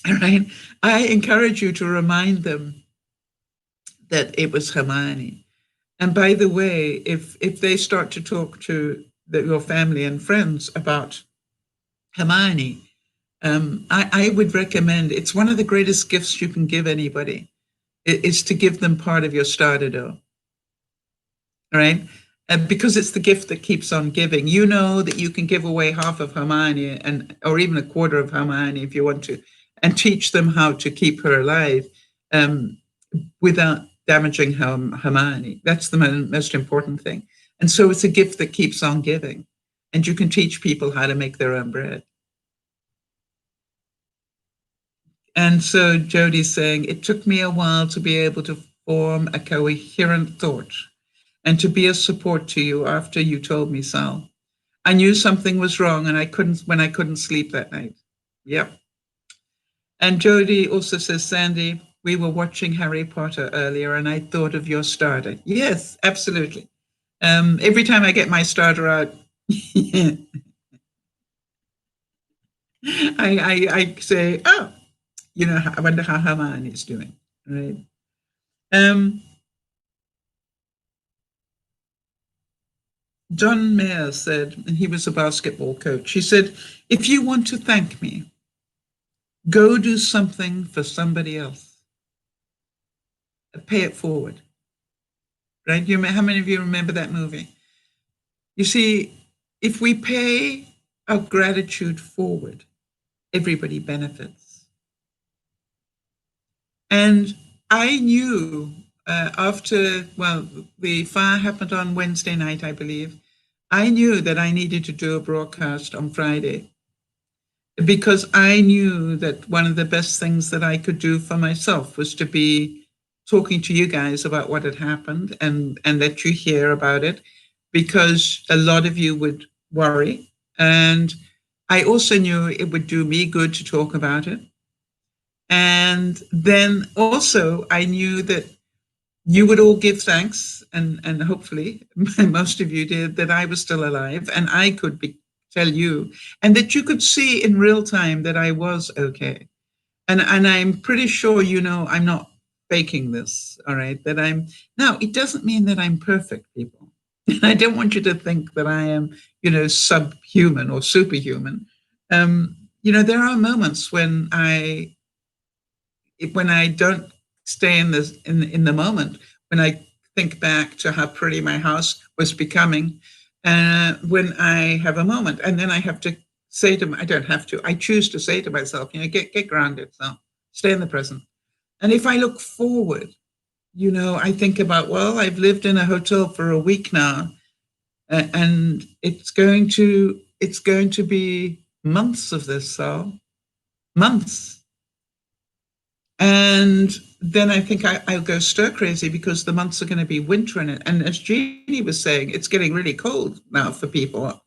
All right. I encourage you to remind them that it was Hermione. And by the way, if they start to talk to your family and friends about Hermione, I would recommend, it's one of the greatest gifts you can give anybody, is to give them part of your starter dough. All right? Because it's the gift that keeps on giving. You know that you can give away half of Hermione, or even a quarter of Hermione if you want to, and teach them how to keep her alive without damaging Hermione. That's the most important thing. And so it's a gift that keeps on giving. And you can teach people how to make their own bread. And so Jody's saying, it took me a while to be able to form a coherent thought and to be a support to you after you told me, Sal. I knew something was wrong, and I couldn't sleep that night. Yep. And Jody also says, Sandy, we were watching Harry Potter earlier, and I thought of your starter. Yes, absolutely. Every time I get my starter out, I say, oh, I wonder how Hermione is doing, right? John Mayer said, and he was a basketball coach, he said, if you want to thank me, go do something for somebody else. Pay it forward. Right? How many of you remember that movie? You see, if we pay our gratitude forward, everybody benefits. And I knew after, well, the fire happened on Wednesday night, I believe. I knew that I needed to do a broadcast on Friday because I knew that one of the best things that I could do for myself was to be talking to you guys about what had happened and let you hear about it, because a lot of you would worry. And I also knew it would do me good to talk about it. And then also I knew that you would all give thanks, and hopefully most of you did, that I was still alive and I could tell you, and that you could see in real time that I was okay. And I'm pretty sure, you know, I'm not faking this, all right? That I'm, now, it doesn't mean that I'm perfect, people. And I don't want you to think that I am, you know, subhuman or superhuman. You know, there are moments when I don't stay in this in the moment, when I think back to how pretty my house was becoming, when I have a moment, and then I have to say to, I don't have to, I choose to say to myself, you know, get grounded, so stay in the present. And if I look forward, you know, I think about, well, I've lived in a hotel for a week now, and it's going to be months of this, so months. And then I think I'll go stir crazy because the months are going to be winter in it. And as Jeannie was saying, it's getting really cold now for people.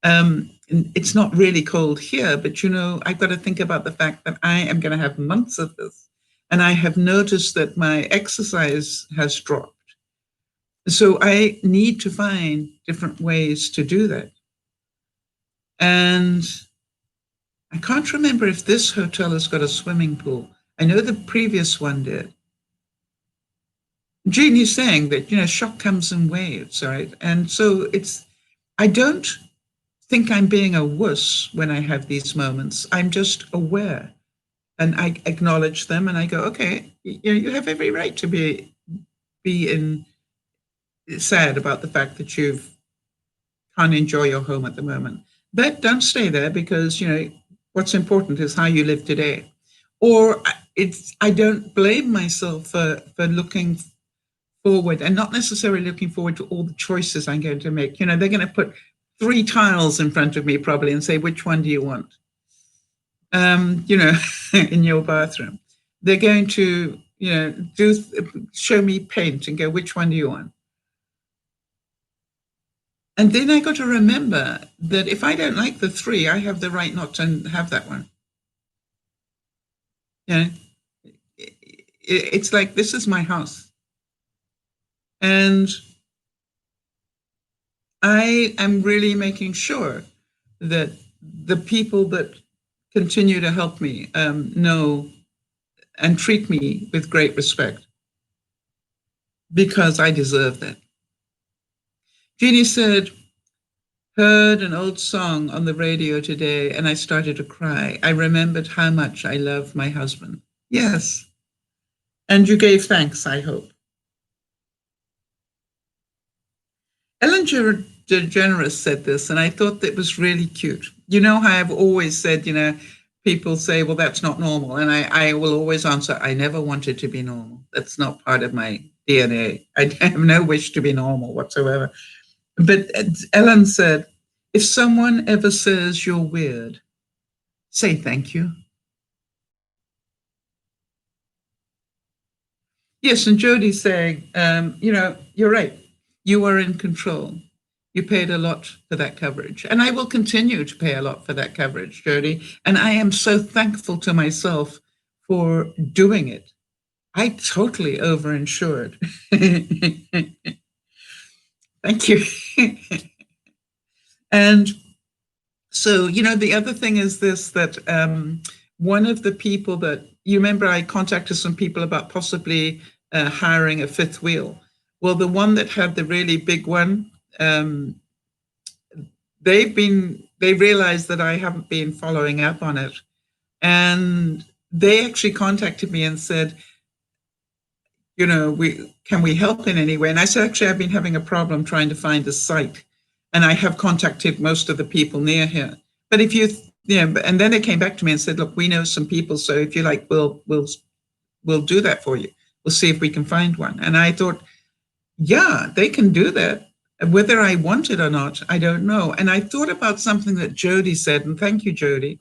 It's not really cold here, but, you know, I've got to think about the fact that I am going to have months of this. And I have noticed that my exercise has dropped. So I need to find different ways to do that. And I can't remember if this hotel has got a swimming pool. I know the previous one did. Jeannie's saying that, you know, shock comes in waves, right? And so I don't think I'm being a wuss when I have these moments. I'm just aware and I acknowledge them and I go, okay, you have every right to be sad about the fact that you can't enjoy your home at the moment. But don't stay there, because, you know, what's important is how you live today. Or I don't blame myself for looking forward, and not necessarily looking forward to all the choices I'm going to make. You know, they're going to put 3 tiles in front of me probably and say, which one do you want? You know, in your bathroom. They're going to, you know, show me paint and go, which one do you want? And then I got to remember that if I don't like the 3, I have the right not to have that one. You know, it's like, this is my house. And I am really making sure that the people that continue to help me know and treat me with great respect, because I deserve that. Jeannie said, heard an old song on the radio today and I started to cry. I remembered how much I love my husband. Yes. And you gave thanks, I hope. Ellen DeGeneres said this, and I thought that was really cute. You know how I've always said, you know, people say, well, that's not normal. And I will always answer, I never wanted to be normal. That's not part of my DNA. I have no wish to be normal whatsoever. But Ellen said, if someone ever says you're weird, say thank you. Yes, and Jodie's saying, you know, you're right. You are in control. You paid a lot for that coverage. And I will continue to pay a lot for that coverage, Jodie. And I am so thankful to myself for doing it. I totally overinsured. Thank you. And so, you know, the other thing is this, that one of the people that, you remember I contacted some people about possibly hiring a 5th wheel. Well, the one that had the really big one, they realized that I haven't been following up on it. And they actually contacted me and said, you know, can we help in any way? And I said, actually, I've been having a problem trying to find a site. And I have contacted most of the people near here. But if you know, and then they came back to me and said, look, we know some people. So if you like, we'll we'll do that for you. We'll see if we can find one. And I thought, yeah, they can do that. Whether I want it or not, I don't know. And I thought about something that Jody said, and thank you, Jody.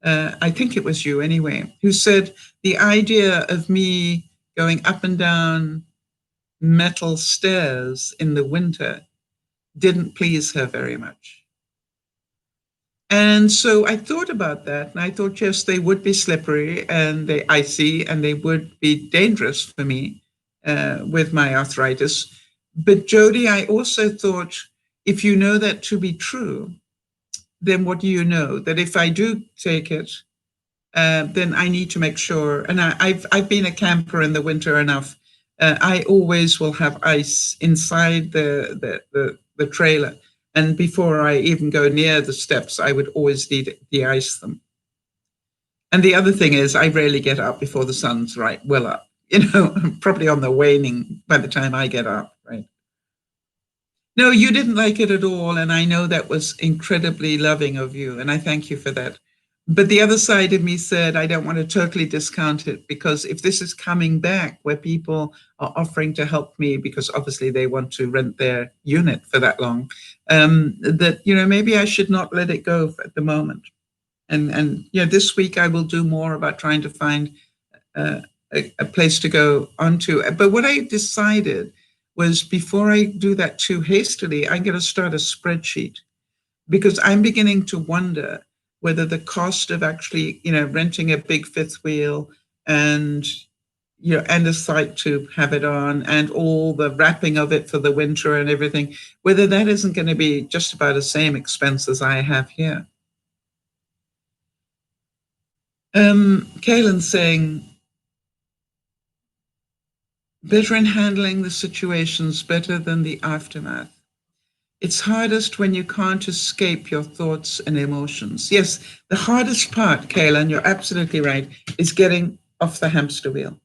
I think it was you anyway, who said the idea of me going up and down metal stairs in the winter didn't please her very much. And so I thought about that, and I thought, yes, they would be slippery and they icy, and they would be dangerous for me with my arthritis. But Jody, I also thought, if you know that to be true, then what do you know? That if I do take it, then I need to make sure. And I've been a camper in the winter enough. I always will have ice inside the trailer. And before I even go near the steps, I would always de-ice them. And the other thing is, I rarely get up before the sun's well up. Probably on the waning by the time I get up, right? No, you didn't like it at all. And I know that was incredibly loving of you. And I thank you for that. But the other side of me said, I don't want to totally discount it, because if this is coming back where people are offering to help me because obviously they want to rent their unit for that long, that, maybe I should not let it go at the moment. And this week I will do more about trying to find a place to go onto. But what I decided was, before I do that too hastily, I'm going to start a spreadsheet, because I'm beginning to wonder whether the cost of actually, renting a big fifth wheel and, and a site to have it on, and all the wrapping of it for the winter and everything, whether that isn't going to be just about the same expense as I have here. Kaylin's saying, better in handling the situations, better than the aftermath. It's hardest when you can't escape your thoughts and emotions. Yes, the hardest part, Kaylin, you're absolutely right, is getting off the hamster wheel.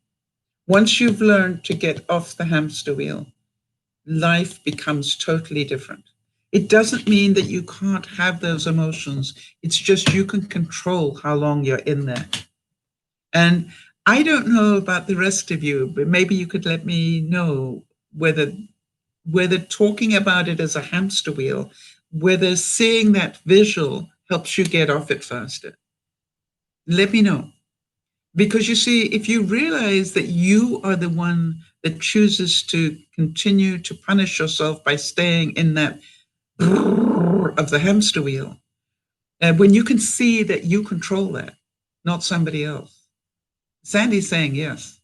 Once you've learned to get off the hamster wheel, life becomes totally different. It doesn't mean that you can't have those emotions. It's just you can control how long you're in there. And I don't know about the rest of you, but maybe you could let me know whether talking about it as a hamster wheel, whether seeing that visual helps you get off it faster. Let me know. Because you see, if you realize that you are the one that chooses to continue to punish yourself by staying in that of the hamster wheel, when you can see that you control that, not somebody else. Sandy's saying yes.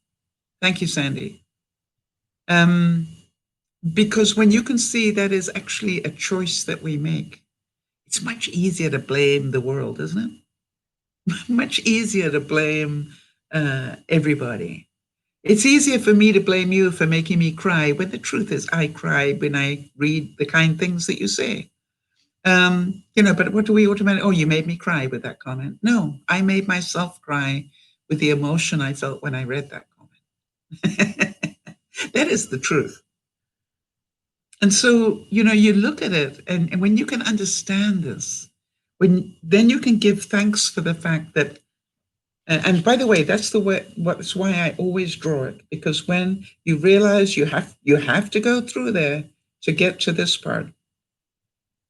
Thank you, Sandy. Because when you can see that is actually a choice that we make, it's much easier to blame the world, isn't it? Much easier to blame everybody. It's easier for me to blame you for making me cry, when the truth is I cry when I read the kind things that you say. But what do we automatically, oh, you made me cry with that comment. No, I made myself cry with the emotion I felt when I read that comment. That is the truth. And so, you look at it, and when you can understand this, then you can give thanks for the fact that, and by the way, that's why I always draw it, because when you realize you have to go through there to get to this part,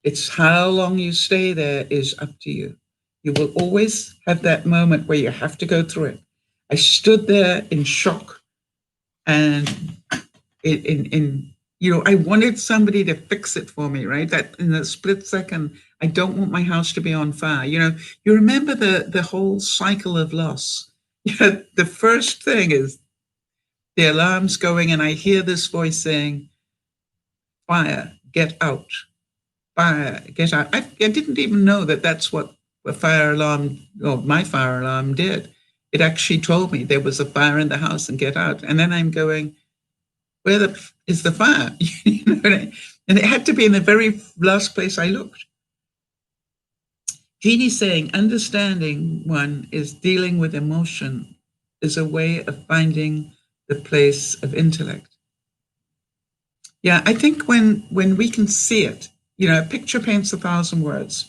it's how long you stay there is up to you. You will always have that moment where you have to go through it. I stood there in shock, and I wanted somebody to fix it for me, right? That in a split second, I don't want my house to be on fire. You remember the whole cycle of loss. The first thing is the alarm's going, and I hear this voice saying, fire, get out. Fire, get out. I didn't even know that that's what a fire alarm, or my fire alarm did. It actually told me there was a fire in the house and get out. And then I'm going, where is the fire? And it had to be in the very last place I looked. Jeannie's saying, understanding one is dealing with emotion is a way of finding the place of intellect. Yeah, I think when we can see it, a picture paints 1,000 words.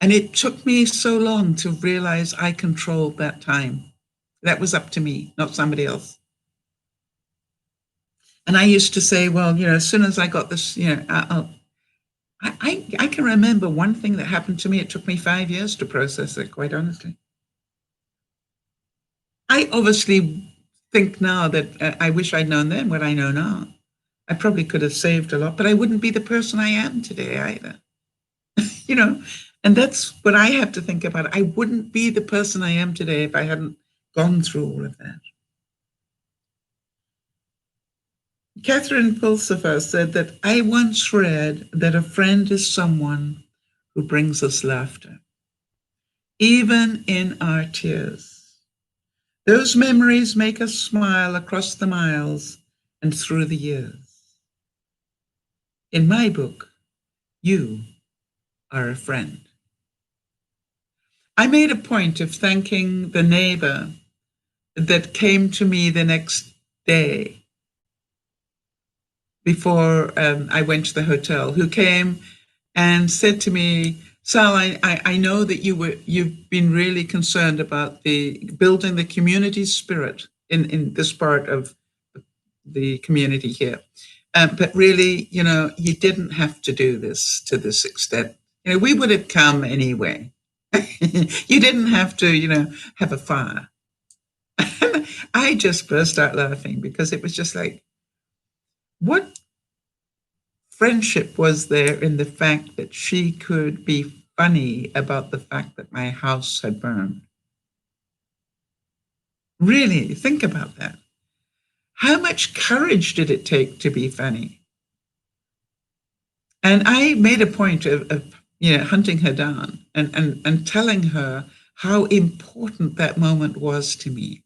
And it took me so long to realize I controlled that time. That was up to me, not somebody else. And I used to say, well, as soon as I got this, I can remember one thing that happened to me. It took me 5 years to process it, quite honestly. I obviously think now that I wish I'd known then what I know now. I probably could have saved a lot, but I wouldn't be the person I am today either. And that's what I have to think about. I wouldn't be the person I am today if I hadn't gone through all of that. Catherine Pulsifer said that I once read that a friend is someone who brings us laughter, even in our tears. Those memories make us smile across the miles and through the years. In my book, you are a friend. I made a point of thanking the neighbor that came to me the next day before I went to the hotel, who came and said to me, Sal, I know that you've been really concerned about building the community spirit in this part of the community here. But really, you didn't have to do this to this extent. We would have come anyway. You didn't have to, have a fire. I just burst out laughing because it was just like, what friendship was there in the fact that she could be funny about the fact that my house had burned? Really, think about that. How much courage did it take to be funny? And I made a point of hunting her down and telling her how important that moment was to me.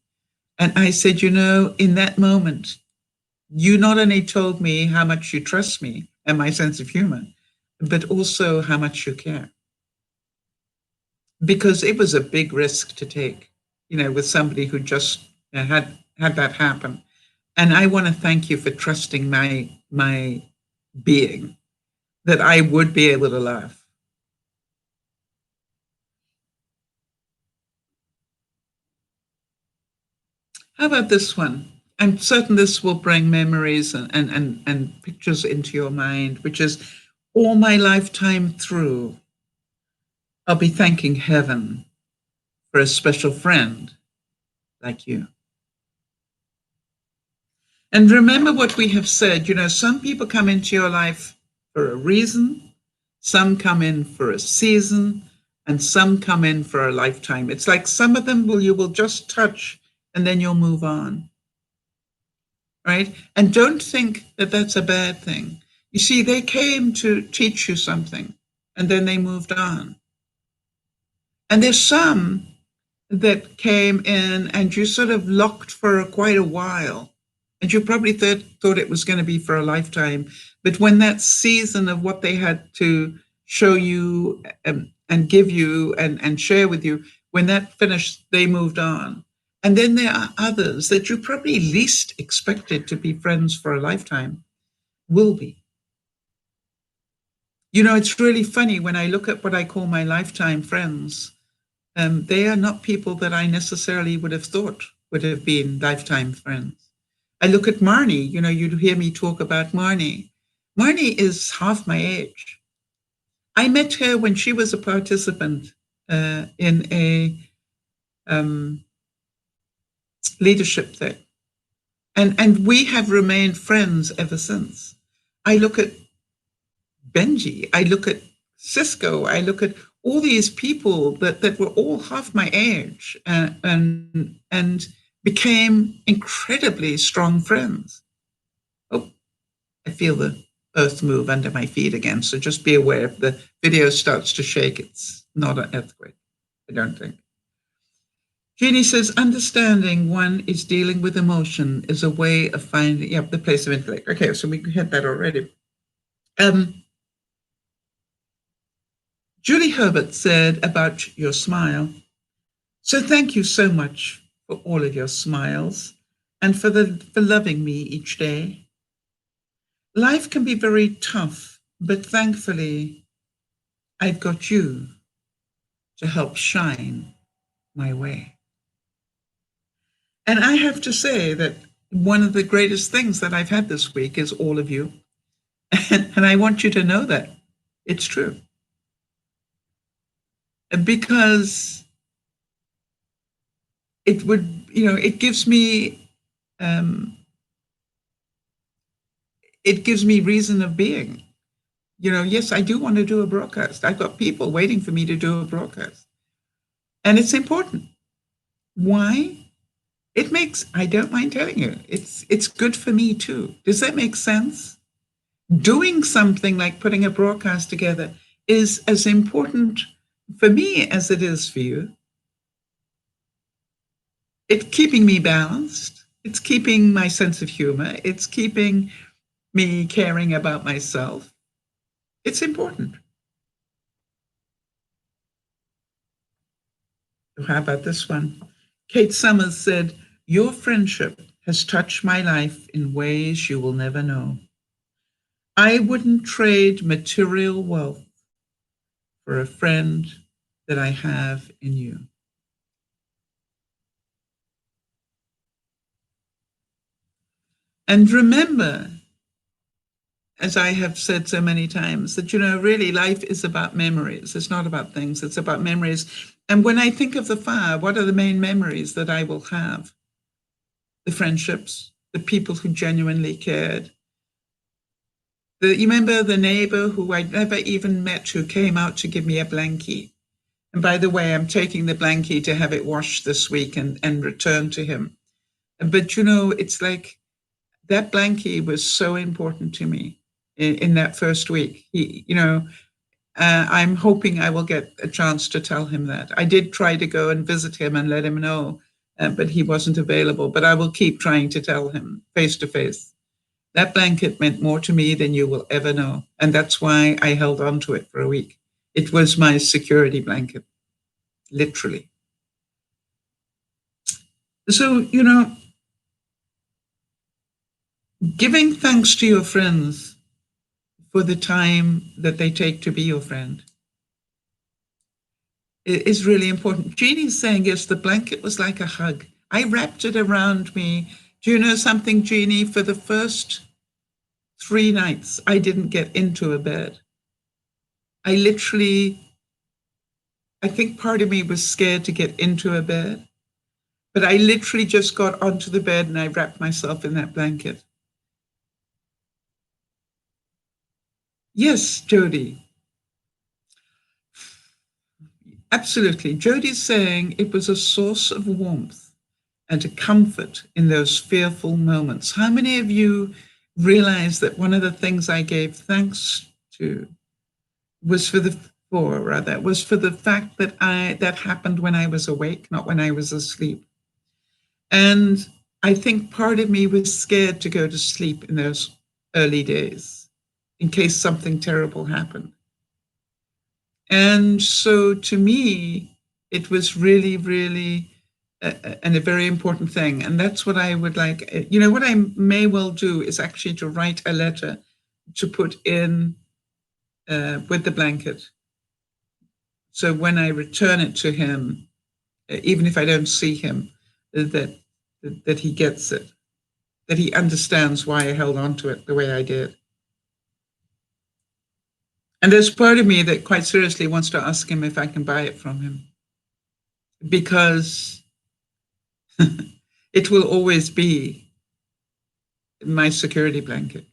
And I said, in that moment, you not only told me how much you trust me and my sense of humor, but also how much you care. Because it was a big risk to take, with somebody who just had that happen. And I want to thank you for trusting my being, that I would be able to laugh. How about this one? I'm certain this will bring memories and pictures into your mind, which is all my lifetime through, I'll be thanking heaven for a special friend like you. And remember what we have said, some people come into your life for a reason, some come in for a season, and some come in for a lifetime. It's like some of them you will just touch and then you'll move on. Right? And don't think that that's a bad thing. You see, they came to teach you something and then they moved on. And there's some that came in and you sort of locked for quite a while. And you probably thought it was going to be for a lifetime. But when that season of what they had to show you and give you and share with you, when that finished, they moved on. And then there are others that you probably least expected to be friends for a lifetime will be. It's really funny when I look at what I call my lifetime friends. They are not people that I necessarily would have thought would have been lifetime friends. I look at Marnie, you'd hear me talk about Marnie. Marnie is half my age. I met her when she was a participant in a leadership thing. And we have remained friends ever since. I look at Benji, I look at Cisco, I look at all these people that were all half my age and became incredibly strong friends. Oh, I feel the earth move under my feet again. So just be aware if the video starts to shake, it's not an earthquake, I don't think. Jeannie says, understanding one is dealing with emotion is a way of finding the place of intellect. Okay, so we had that already. Julie Herbert said about your smile, so thank you so much for all of your smiles and for loving me each day. Life can be very tough, but thankfully, I've got you to help shine my way. And I have to say that one of the greatest things that I've had this week is all of you. And I want you to know that it's true. Because it would, it gives me reason of being. Yes, I do want to do a broadcast. I've got people waiting for me to do a broadcast. And it's important. Why? I don't mind telling you, it's good for me too. Does that make sense? Doing something like putting a broadcast together is as important for me as it is for you. It's keeping me balanced. It's keeping my sense of humor. It's keeping me caring about myself. It's important. How about this one? Kate Summers said, "Your friendship has touched my life in ways you will never know. I wouldn't trade material wealth for a friend that I have in you." And remember, as I have said so many times, that, really life is about memories. It's not about things, it's about memories. And when I think of the fire, what are the main memories that I will have? The friendships, the people who genuinely cared. You remember the neighbor who I'd never even met who came out to give me a blankie? And by the way, I'm taking the blankie to have it washed this week and returned to him. But, it's like that blankie was so important to me in that first week. I'm hoping I will get a chance to tell him that. I did try to go and visit him and let him know, but he wasn't available. But I will keep trying to tell him face to face. That blanket meant more to me than you will ever know. And that's why I held on to it for a week. It was my security blanket, literally. So, giving thanks to your friends for the time that they take to be your friend is really important. Jeannie's saying, yes, the blanket was like a hug. I wrapped it around me. Do you know something, Jeannie? For the first 3 nights, I didn't get into a bed. I think part of me was scared to get into a bed, but I literally just got onto the bed and I wrapped myself in that blanket. Yes, Jody. Absolutely. Jody's saying it was a source of warmth and a comfort in those fearful moments. How many of you realize that one of the things I gave thanks to was for the fact that that happened when I was awake, not when I was asleep. And I think part of me was scared to go to sleep in those early days in case something terrible happened. And so to me, it was really, really a very important thing. And that's what I would like. What I may well do is actually to write a letter to put in with the blanket. So when I return it to him, even if I don't see him, that he gets it, that he understands why I held on to it the way I did. And there's part of me that quite seriously wants to ask him if I can buy it from him, because it will always be my security blanket.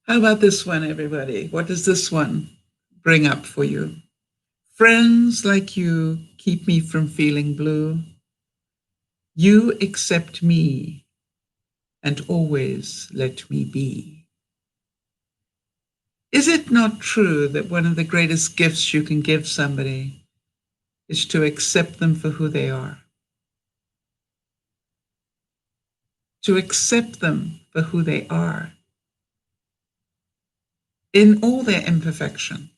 How about this one, everybody? What does this one bring up for you? Friends like you keep me from feeling blue. You accept me and always let me be. Is it not true that one of the greatest gifts you can give somebody is to accept them for who they are? To accept them for who they are in all their imperfection.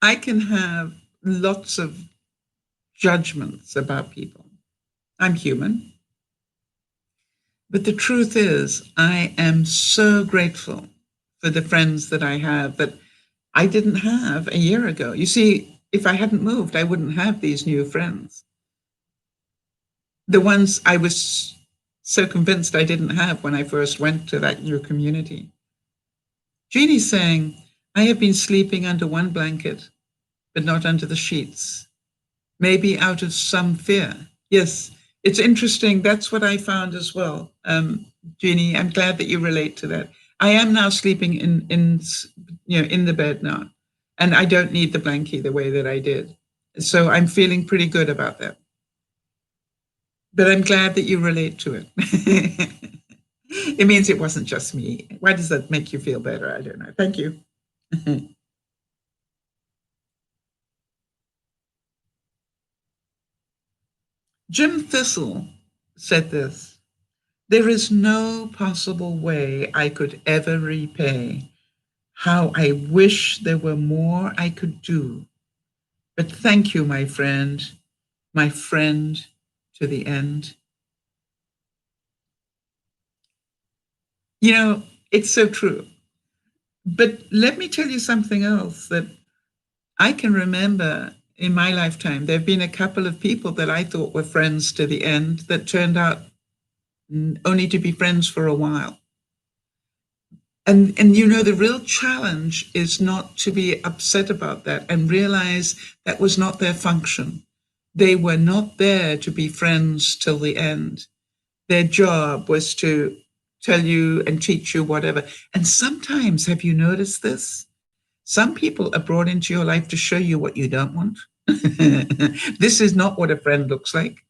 I can have lots of judgments about people. I'm human. But the truth is, I am so grateful for the friends that I have, that I didn't have a year ago. You see, if I hadn't moved, I wouldn't have these new friends. The ones I was so convinced I didn't have when I first went to that new community. Jeannie's saying, I have been sleeping under one blanket, but not under the sheets. Maybe out of some fear. Yes, it's interesting. That's what I found as well. Jeannie, I'm glad that you relate to that. I am now sleeping in the bed now, and I don't need the blankie the way that I did. So I'm feeling pretty good about that. But I'm glad that you relate to it. It means it wasn't just me. Why does that make you feel better? I don't know. Thank you. Jim Thistle said this: there is no possible way I could ever repay. How I wish there were more I could do. But thank you, my friend to the end. You know, it's so true. But let me tell you something else that I can remember in my lifetime. There have been a couple of people that I thought were friends to the end that turned out only to be friends for a while. And you know, the real challenge is not to be upset about that and realize that was not their function. They were not there to be friends till the end. Their job was to tell you and teach you whatever. And sometimes, have you noticed this? Some people are brought into your life to show you what you don't want. This is not what a friend looks like.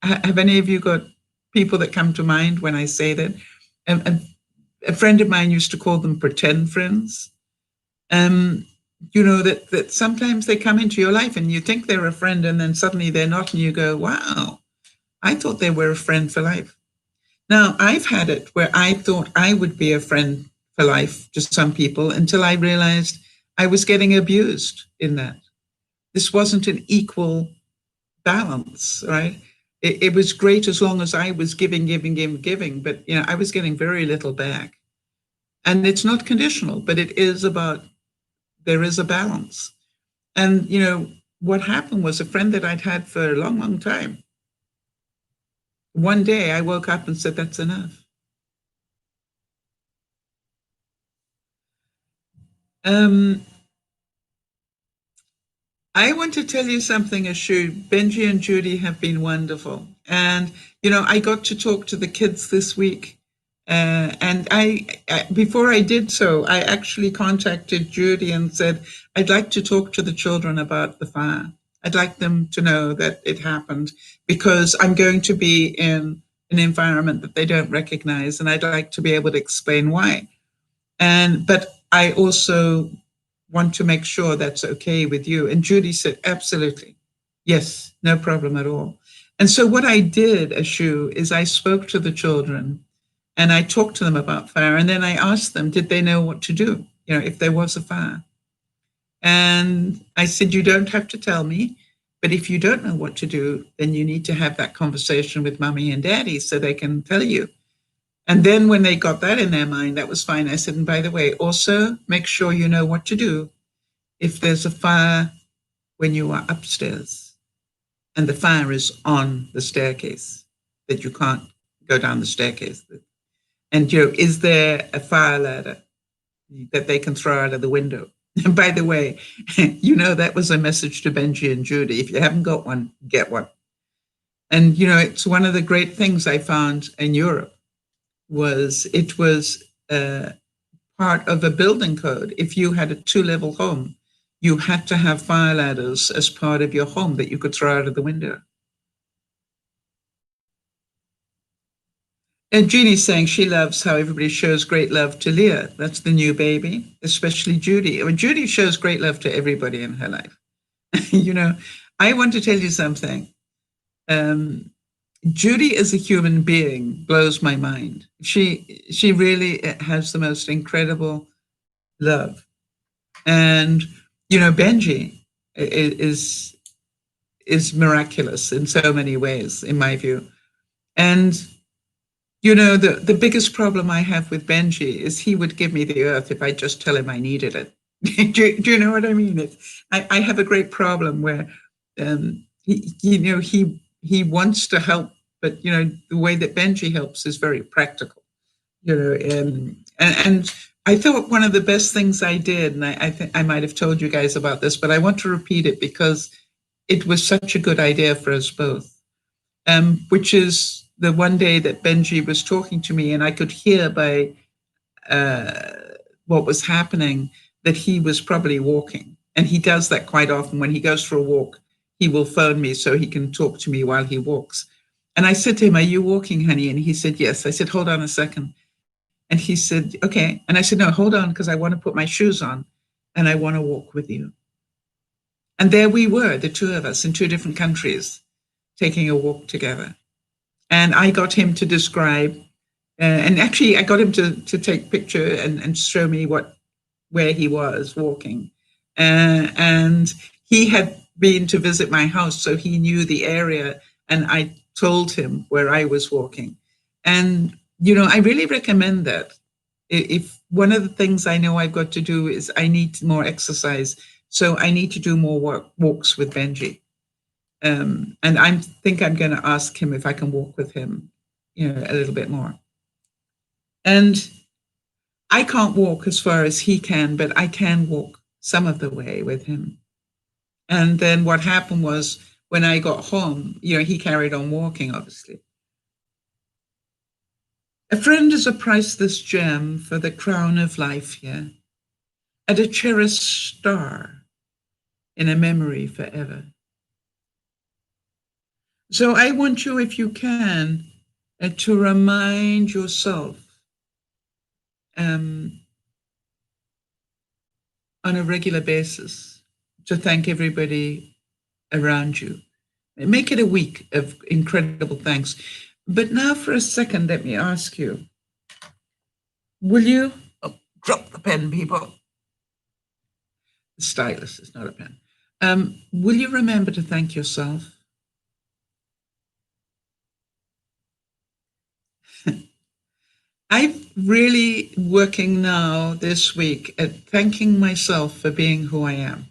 Have any of you got people that come to mind when I say that? A friend of mine used to call them pretend friends. You know, that sometimes they come into your life and you think they're a friend and then suddenly they're not, and you go, wow, I thought they were a friend for life. Now, I've had it where I thought I would be a friend for life to some people until I realized I was getting abused in that. This wasn't an equal balance, right? It was great as long as I was giving, but you know, I was getting very little back. And it's not conditional, but it is about, there is a balance. And you know, what happened was a friend that I'd had for a long, long time. One day I woke up and said, that's enough. I want to tell you something, Ashu. Benji and Judy have been wonderful. And, you know, I got to talk to the kids this week. And before I did so, I actually contacted Judy and said, I'd like to talk to the children about the fire. I'd like them to know that it happened because I'm going to be in an environment that they don't recognize. And I'd like to be able to explain why. But I also want to make sure that's okay with you. And Judy said, absolutely. Yes, no problem at all. And so what I did, Ashu, is I spoke to the children and I talked to them about fire. And then I asked them, did they know what to do, you know, if there was a fire? And I said, you don't have to tell me, but if you don't know what to do, then you need to have that conversation with mommy and daddy so they can tell you. And then when they got that in their mind, that was fine. I said, and by the way, also make sure you know what to do if there's a fire when you are upstairs and the fire is on the staircase, that you can't go down the staircase. And you know, is there a fire ladder that they can throw out of the window? And by the way, you know, that was a message to Benji and Judy. If you haven't got one, get one. And, you know, it's one of the great things I found in Europe was it was part of a building code. If you had a 2-level home, you had to have fire ladders as part of your home that you could throw out of the window. And Jeannie's saying she loves how everybody shows great love to Leah. That's the new baby, especially Judy. I mean, Judy shows great love to everybody in her life. You know, I want to tell you something. Judy as a human being blows my mind. She really has the most incredible love. And, you know, Benji is miraculous in so many ways, in my view. And, you know, the biggest problem I have with Benji is he would give me the earth if I just tell him I needed it. Do you know what I mean? I have a great problem where, he wants to help, but the way that Benji helps is very practical. And I thought one of the best things I did, and I think I might have told you guys about this, but I want to repeat it because it was such a good idea for us both. Which is the one day that Benji was talking to me, and I could hear by uh, what was happening that he was probably walking. And he does that quite often. When he goes for a walk, he will phone me so he can talk to me while he walks. And I said to him, "Are you walking, honey?" And he said, "Yes." I said, "Hold on a second." And he said, "Okay." And I said, "No, hold on, because I want to put my shoes on and I want to walk with you." And there we were, the two of us in two different countries, taking a walk together. And I got him to describe, and actually I got him to take picture and show me where he was walking. And he had been to visit my house, so he knew the area, and I told him where I was walking. And, I really recommend that. If one of the things I know I've got to do is I need more exercise, so I need to do more walks with Benji. And I think I'm going to ask him if I can walk with him, a little bit more. And I can't walk as far as he can, but I can walk some of the way with him. And then what happened was when I got home, he carried on walking, obviously. A friend is a priceless gem for the crown of life here, and a cherished star in a memory forever. So I want you, if you can, to remind yourself on a regular basis to thank everybody around you. Make it a week of incredible thanks. But now for a second, let me ask you, will you, drop the pen, people. The stylus is not a pen. Will you remember to thank yourself? I'm really working now this week at thanking myself for being who I am.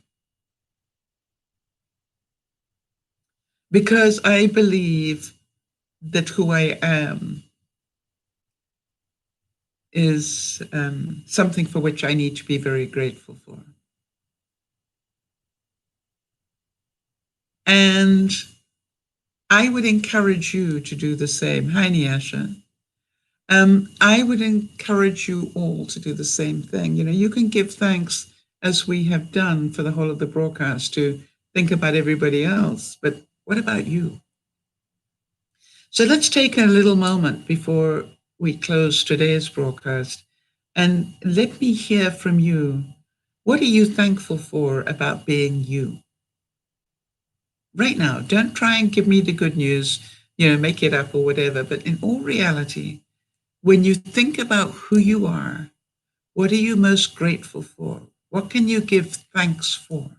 Because I believe that who I am is something for which I need to be very grateful for. And I would encourage you to do the same. Hi, Nyasha. I would encourage you all to do the same thing. You can give thanks as we have done for the whole of the broadcast to think about everybody else, but what about you? So let's take a little moment before we close today's broadcast and let me hear from you. What are you thankful for about being you? Right now, don't try and give me the good news, make it up or whatever, but in all reality, when you think about who you are, what are you most grateful for? What can you give thanks for?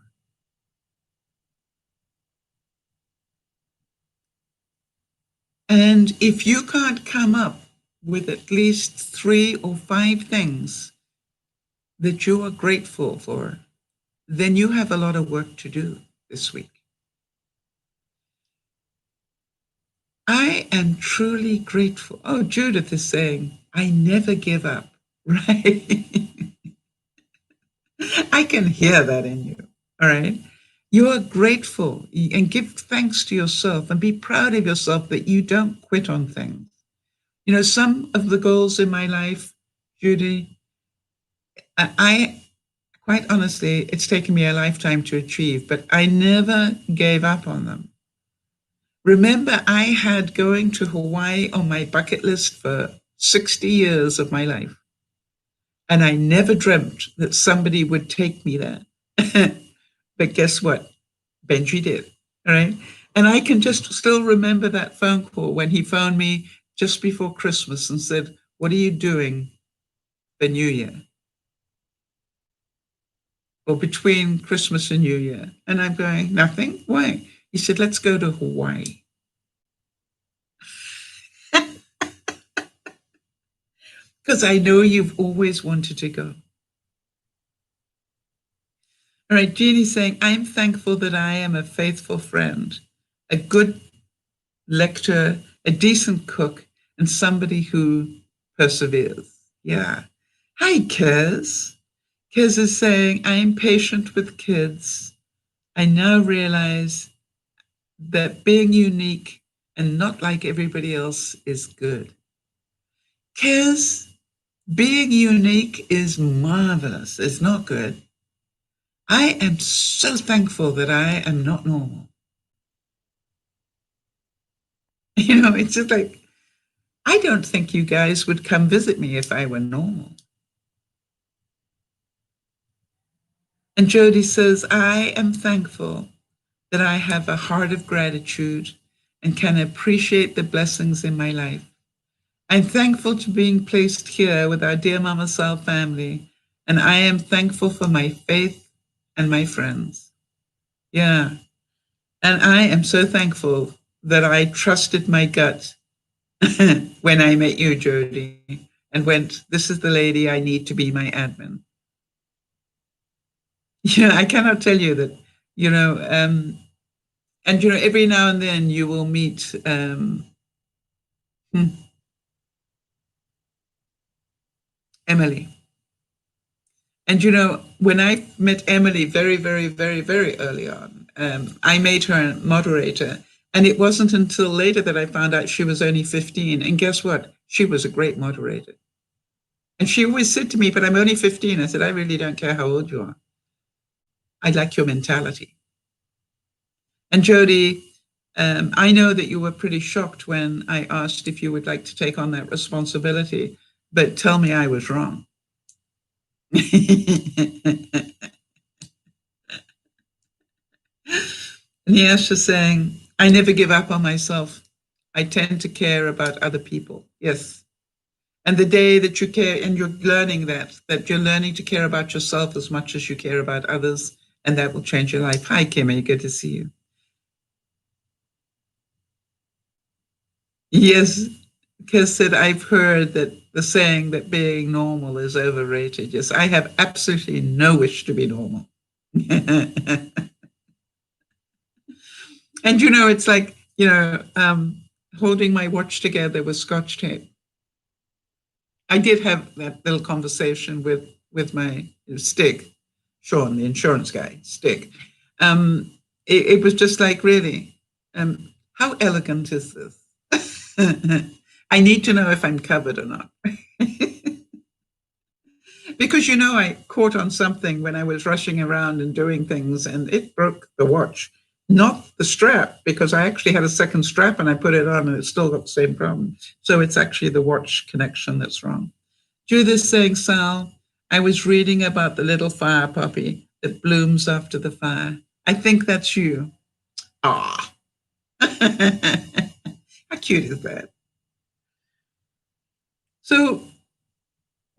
And if you can't come up with at least 3 or 5 things that you are grateful for, then you have a lot of work to do this week. I am truly grateful. Oh, Judith is saying, I never give up, right? I can hear that in you, all right? You are grateful and give thanks to yourself and be proud of yourself that you don't quit on things. Some of the goals in my life, Judy, I quite honestly, it's taken me a lifetime to achieve, but I never gave up on them. Remember, I had going to Hawaii on my bucket list for 60 years of my life. And I never dreamt that somebody would take me there. But guess what? Benji did. All right. And I can just still remember that phone call when he phoned me just before Christmas and said, "What are you doing for New Year?" Or between Christmas and New Year. And I'm going, "Nothing. Why?" He said, "Let's go to Hawaii." Because I know you've always wanted to go. All right, Jeannie's saying, I'm thankful that I am a faithful friend, a good lecturer, a decent cook, and somebody who perseveres. Yeah. Hi, Kez. Kez is saying, I'm patient with kids. I now realize that being unique and not like everybody else is good. Kez, being unique is marvelous. It's not good. I am so thankful that I am not normal. It's just like, I don't think you guys would come visit me if I were normal. And Jody says, I am thankful that I have a heart of gratitude and can appreciate the blessings in my life. I'm thankful to being placed here with our DearMamaSal family, and I am thankful for my faith and my friends. Yeah. And I am so thankful that I trusted my gut when I met you, Jody, and went, this is the lady I need to be my admin. I cannot tell you that, and every now and then you will meet Emily. And when I met Emily very, very, very, very early on, I made her a moderator. And it wasn't until later that I found out she was only 15. And guess what? She was a great moderator. And she always said to me, but I'm only 15. I said, I really don't care how old you are. I like your mentality. And Jody, I know that you were pretty shocked when I asked if you would like to take on that responsibility, but tell me I was wrong. Niasha saying, I never give up on myself. I tend to care about other people. Yes. And the day that you care, and you're learning that you're learning to care about yourself as much as you care about others, and that will change your life. Hi, Kimmy, good to see you. Yes, Kes said, I've heard that the saying that being normal is overrated. Yes, I have absolutely no wish to be normal. And it's like, holding my watch together with Scotch tape. I did have that little conversation with my Stig, Sean, the insurance guy, Stig. It was just like, really, how elegant is this? I need to know if I'm covered or not. Because, I caught on something when I was rushing around and doing things, and it broke the watch. Not the strap, because I actually had a second strap and I put it on and it still got the same problem. So it's actually the watch connection that's wrong. Judith saying, Sal, I was reading about the little fire poppy that blooms after the fire. I think that's you. Ah. How cute is that? So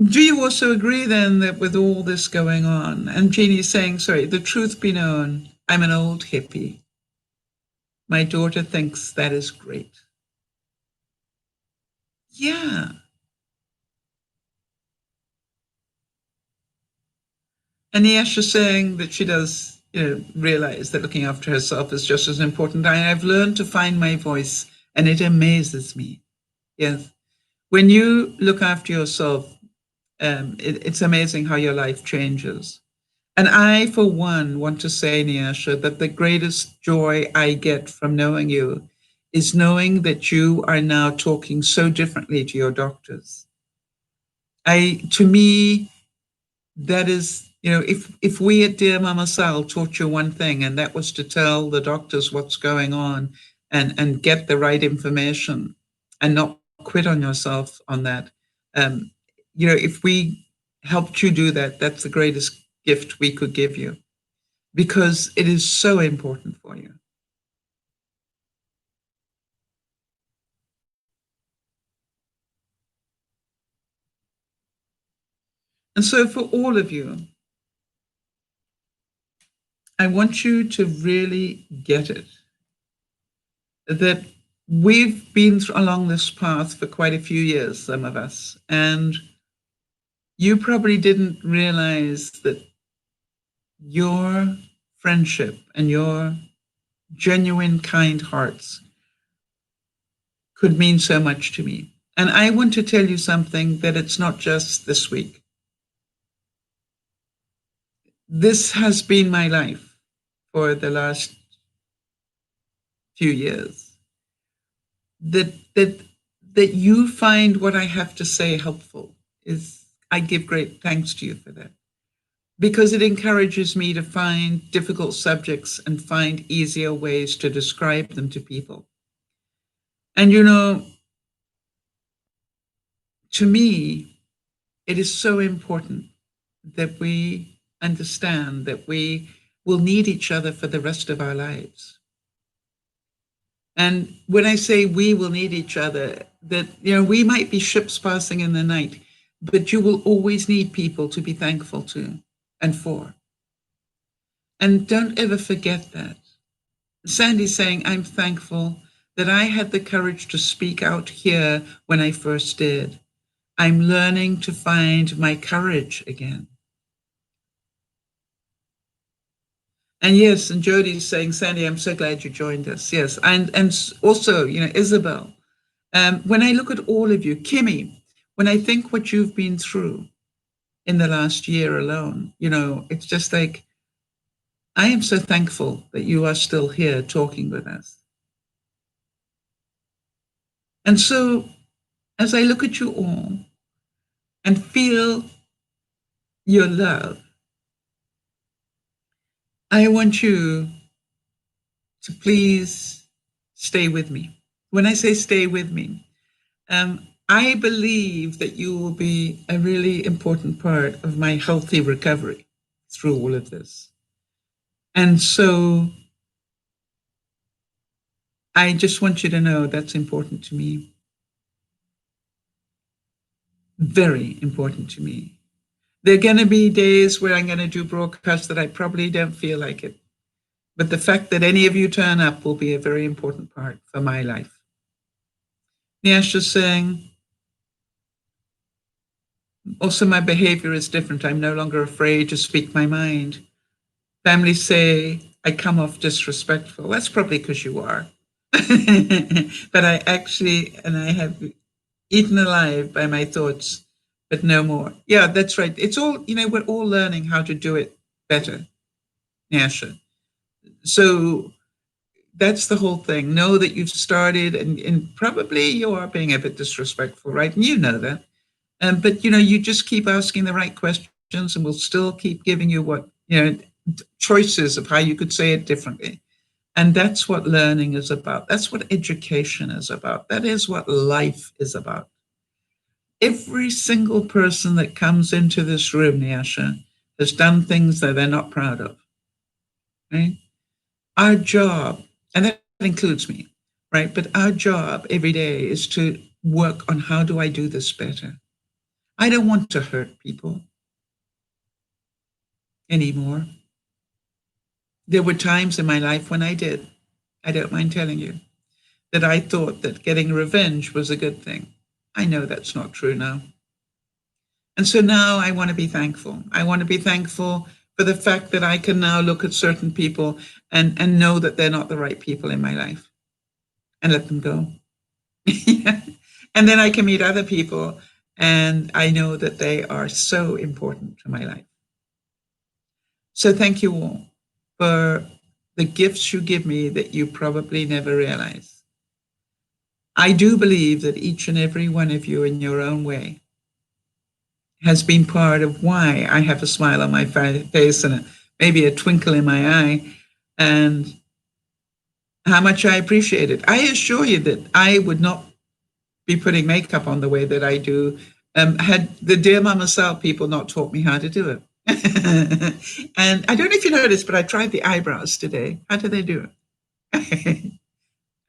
do you also agree then that with all this going on, and Jeannie's saying, sorry, the truth be known, I'm an old hippie. My daughter thinks that is great. Yeah. And Niasha's saying that she does, realize that looking after herself is just as important. I've learned to find my voice, and it amazes me. Yes. When you look after yourself, it's amazing how your life changes. And I, for one, want to say, Niasha, that the greatest joy I get from knowing you is knowing that you are now talking so differently to your doctors. To me, that is, if we at DearMamaSal taught you one thing, and that was to tell the doctors what's going on and get the right information and not quit on yourself on that. If we helped you do that, that's the greatest gift we could give you, because it is so important for you. And so for all of you, I want you to really get it, that we've been along this path for quite a few years, some of us, and you probably didn't realize that your friendship and your genuine, kind hearts could mean so much to me. And I want to tell you something, that it's not just this week. This has been my life for the last few years. That you find what I have to say helpful is, I give great thanks to you for that, because it encourages me to find difficult subjects and find easier ways to describe them to people. And to me, it is so important that we understand that we will need each other for the rest of our lives. And when I say we will need each other, that, we might be ships passing in the night, but you will always need people to be thankful to and for. And don't ever forget that. Sandy's saying, I'm thankful that I had the courage to speak out here when I first did. I'm learning to find my courage again. And yes, and Jody's saying, Sandy, I'm so glad you joined us. Yes, and also, Isabel, when I look at all of you, Kimmy, when I think what you've been through in the last year alone, it's just like, I am so thankful that you are still here talking with us. And so, as I look at you all and feel your love, I want you to please stay with me. When I say stay with me, I believe that you will be a really important part of my healthy recovery through all of this. And so I just want you to know that's important to me. Very important to me. There are going to be days where I'm going to do broadcasts that I probably don't feel like it. But the fact that any of you turn up will be a very important part for my life. Nyasha's saying, also my behavior is different. I'm no longer afraid to speak my mind. Families say I come off disrespectful. That's probably because you are. But I have eaten alive by my thoughts, but no more. Yeah, that's right. It's all, we're all learning how to do it better, Nyasha. So that's the whole thing. Know that you've started, and probably you are being a bit disrespectful, right? And you know that. But, you just keep asking the right questions, and we'll still keep giving you choices of how you could say it differently. And that's what learning is about. That's what education is about. That is what life is about. Every single person that comes into this room, Nyasha, has done things that they're not proud of. Right? Our job, and that includes me, right? But our job every day is to work on, how do I do this better? I don't want to hurt people anymore. There were times in my life when I did. I don't mind telling you that I thought that getting revenge was a good thing. I know that's not true now. And so now I want to be thankful. I want to be thankful for the fact that I can now look at certain people and know that they're not the right people in my life and let them go. And then I can meet other people and I know that they are so important to my life. So thank you all for the gifts you give me that you probably never realize. I do believe that each and every one of you in your own way has been part of why I have a smile on my face and maybe a twinkle in my eye, and how much I appreciate it. I assure you that I would not be putting makeup on the way that I do had the DearMamaSal people not taught me how to do it. And I don't know if you noticed, but I tried the eyebrows today. How do they do it?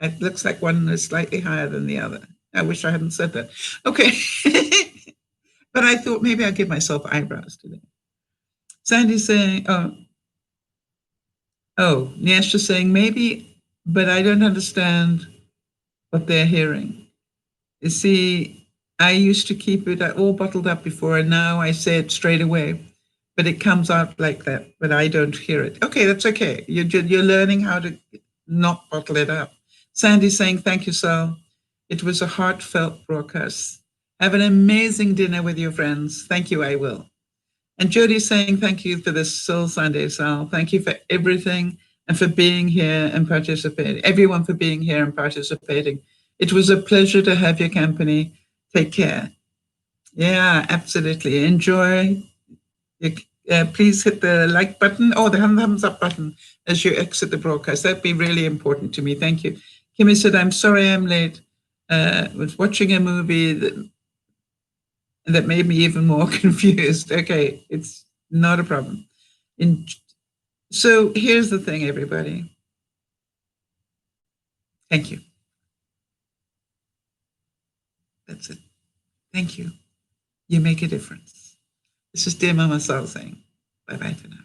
It looks like one is slightly higher than the other. I wish I hadn't said that. Okay. But I thought maybe I'll give myself eyebrows today. Sandy's saying, Nyasha's saying, maybe, but I don't understand what they're hearing. You see, I used to keep it all bottled up before, and now I say it straight away. but it comes out like that, but I don't hear it. Okay, that's okay. You're learning how to not bottle it up. Sandy saying, thank you, Sal. It was a heartfelt broadcast. Have an amazing dinner with your friends. Thank you, I will. And Jody saying, thank you for this Soul Sunday, Sal. Thank you for everything and for being here and participating. Everyone for being here and participating. It was a pleasure to have your company. Take care. Yeah, absolutely. Enjoy. Please hit the like button or the thumbs up button as you exit the broadcast. That'd be really important to me. Thank you. Kimmy said, I'm sorry I'm late. Was watching a movie that made me even more confused. Okay, it's not a problem. So here's the thing, everybody. Thank you. That's it. Thank you. You make a difference. This is DearMamaSal saying bye-bye for now.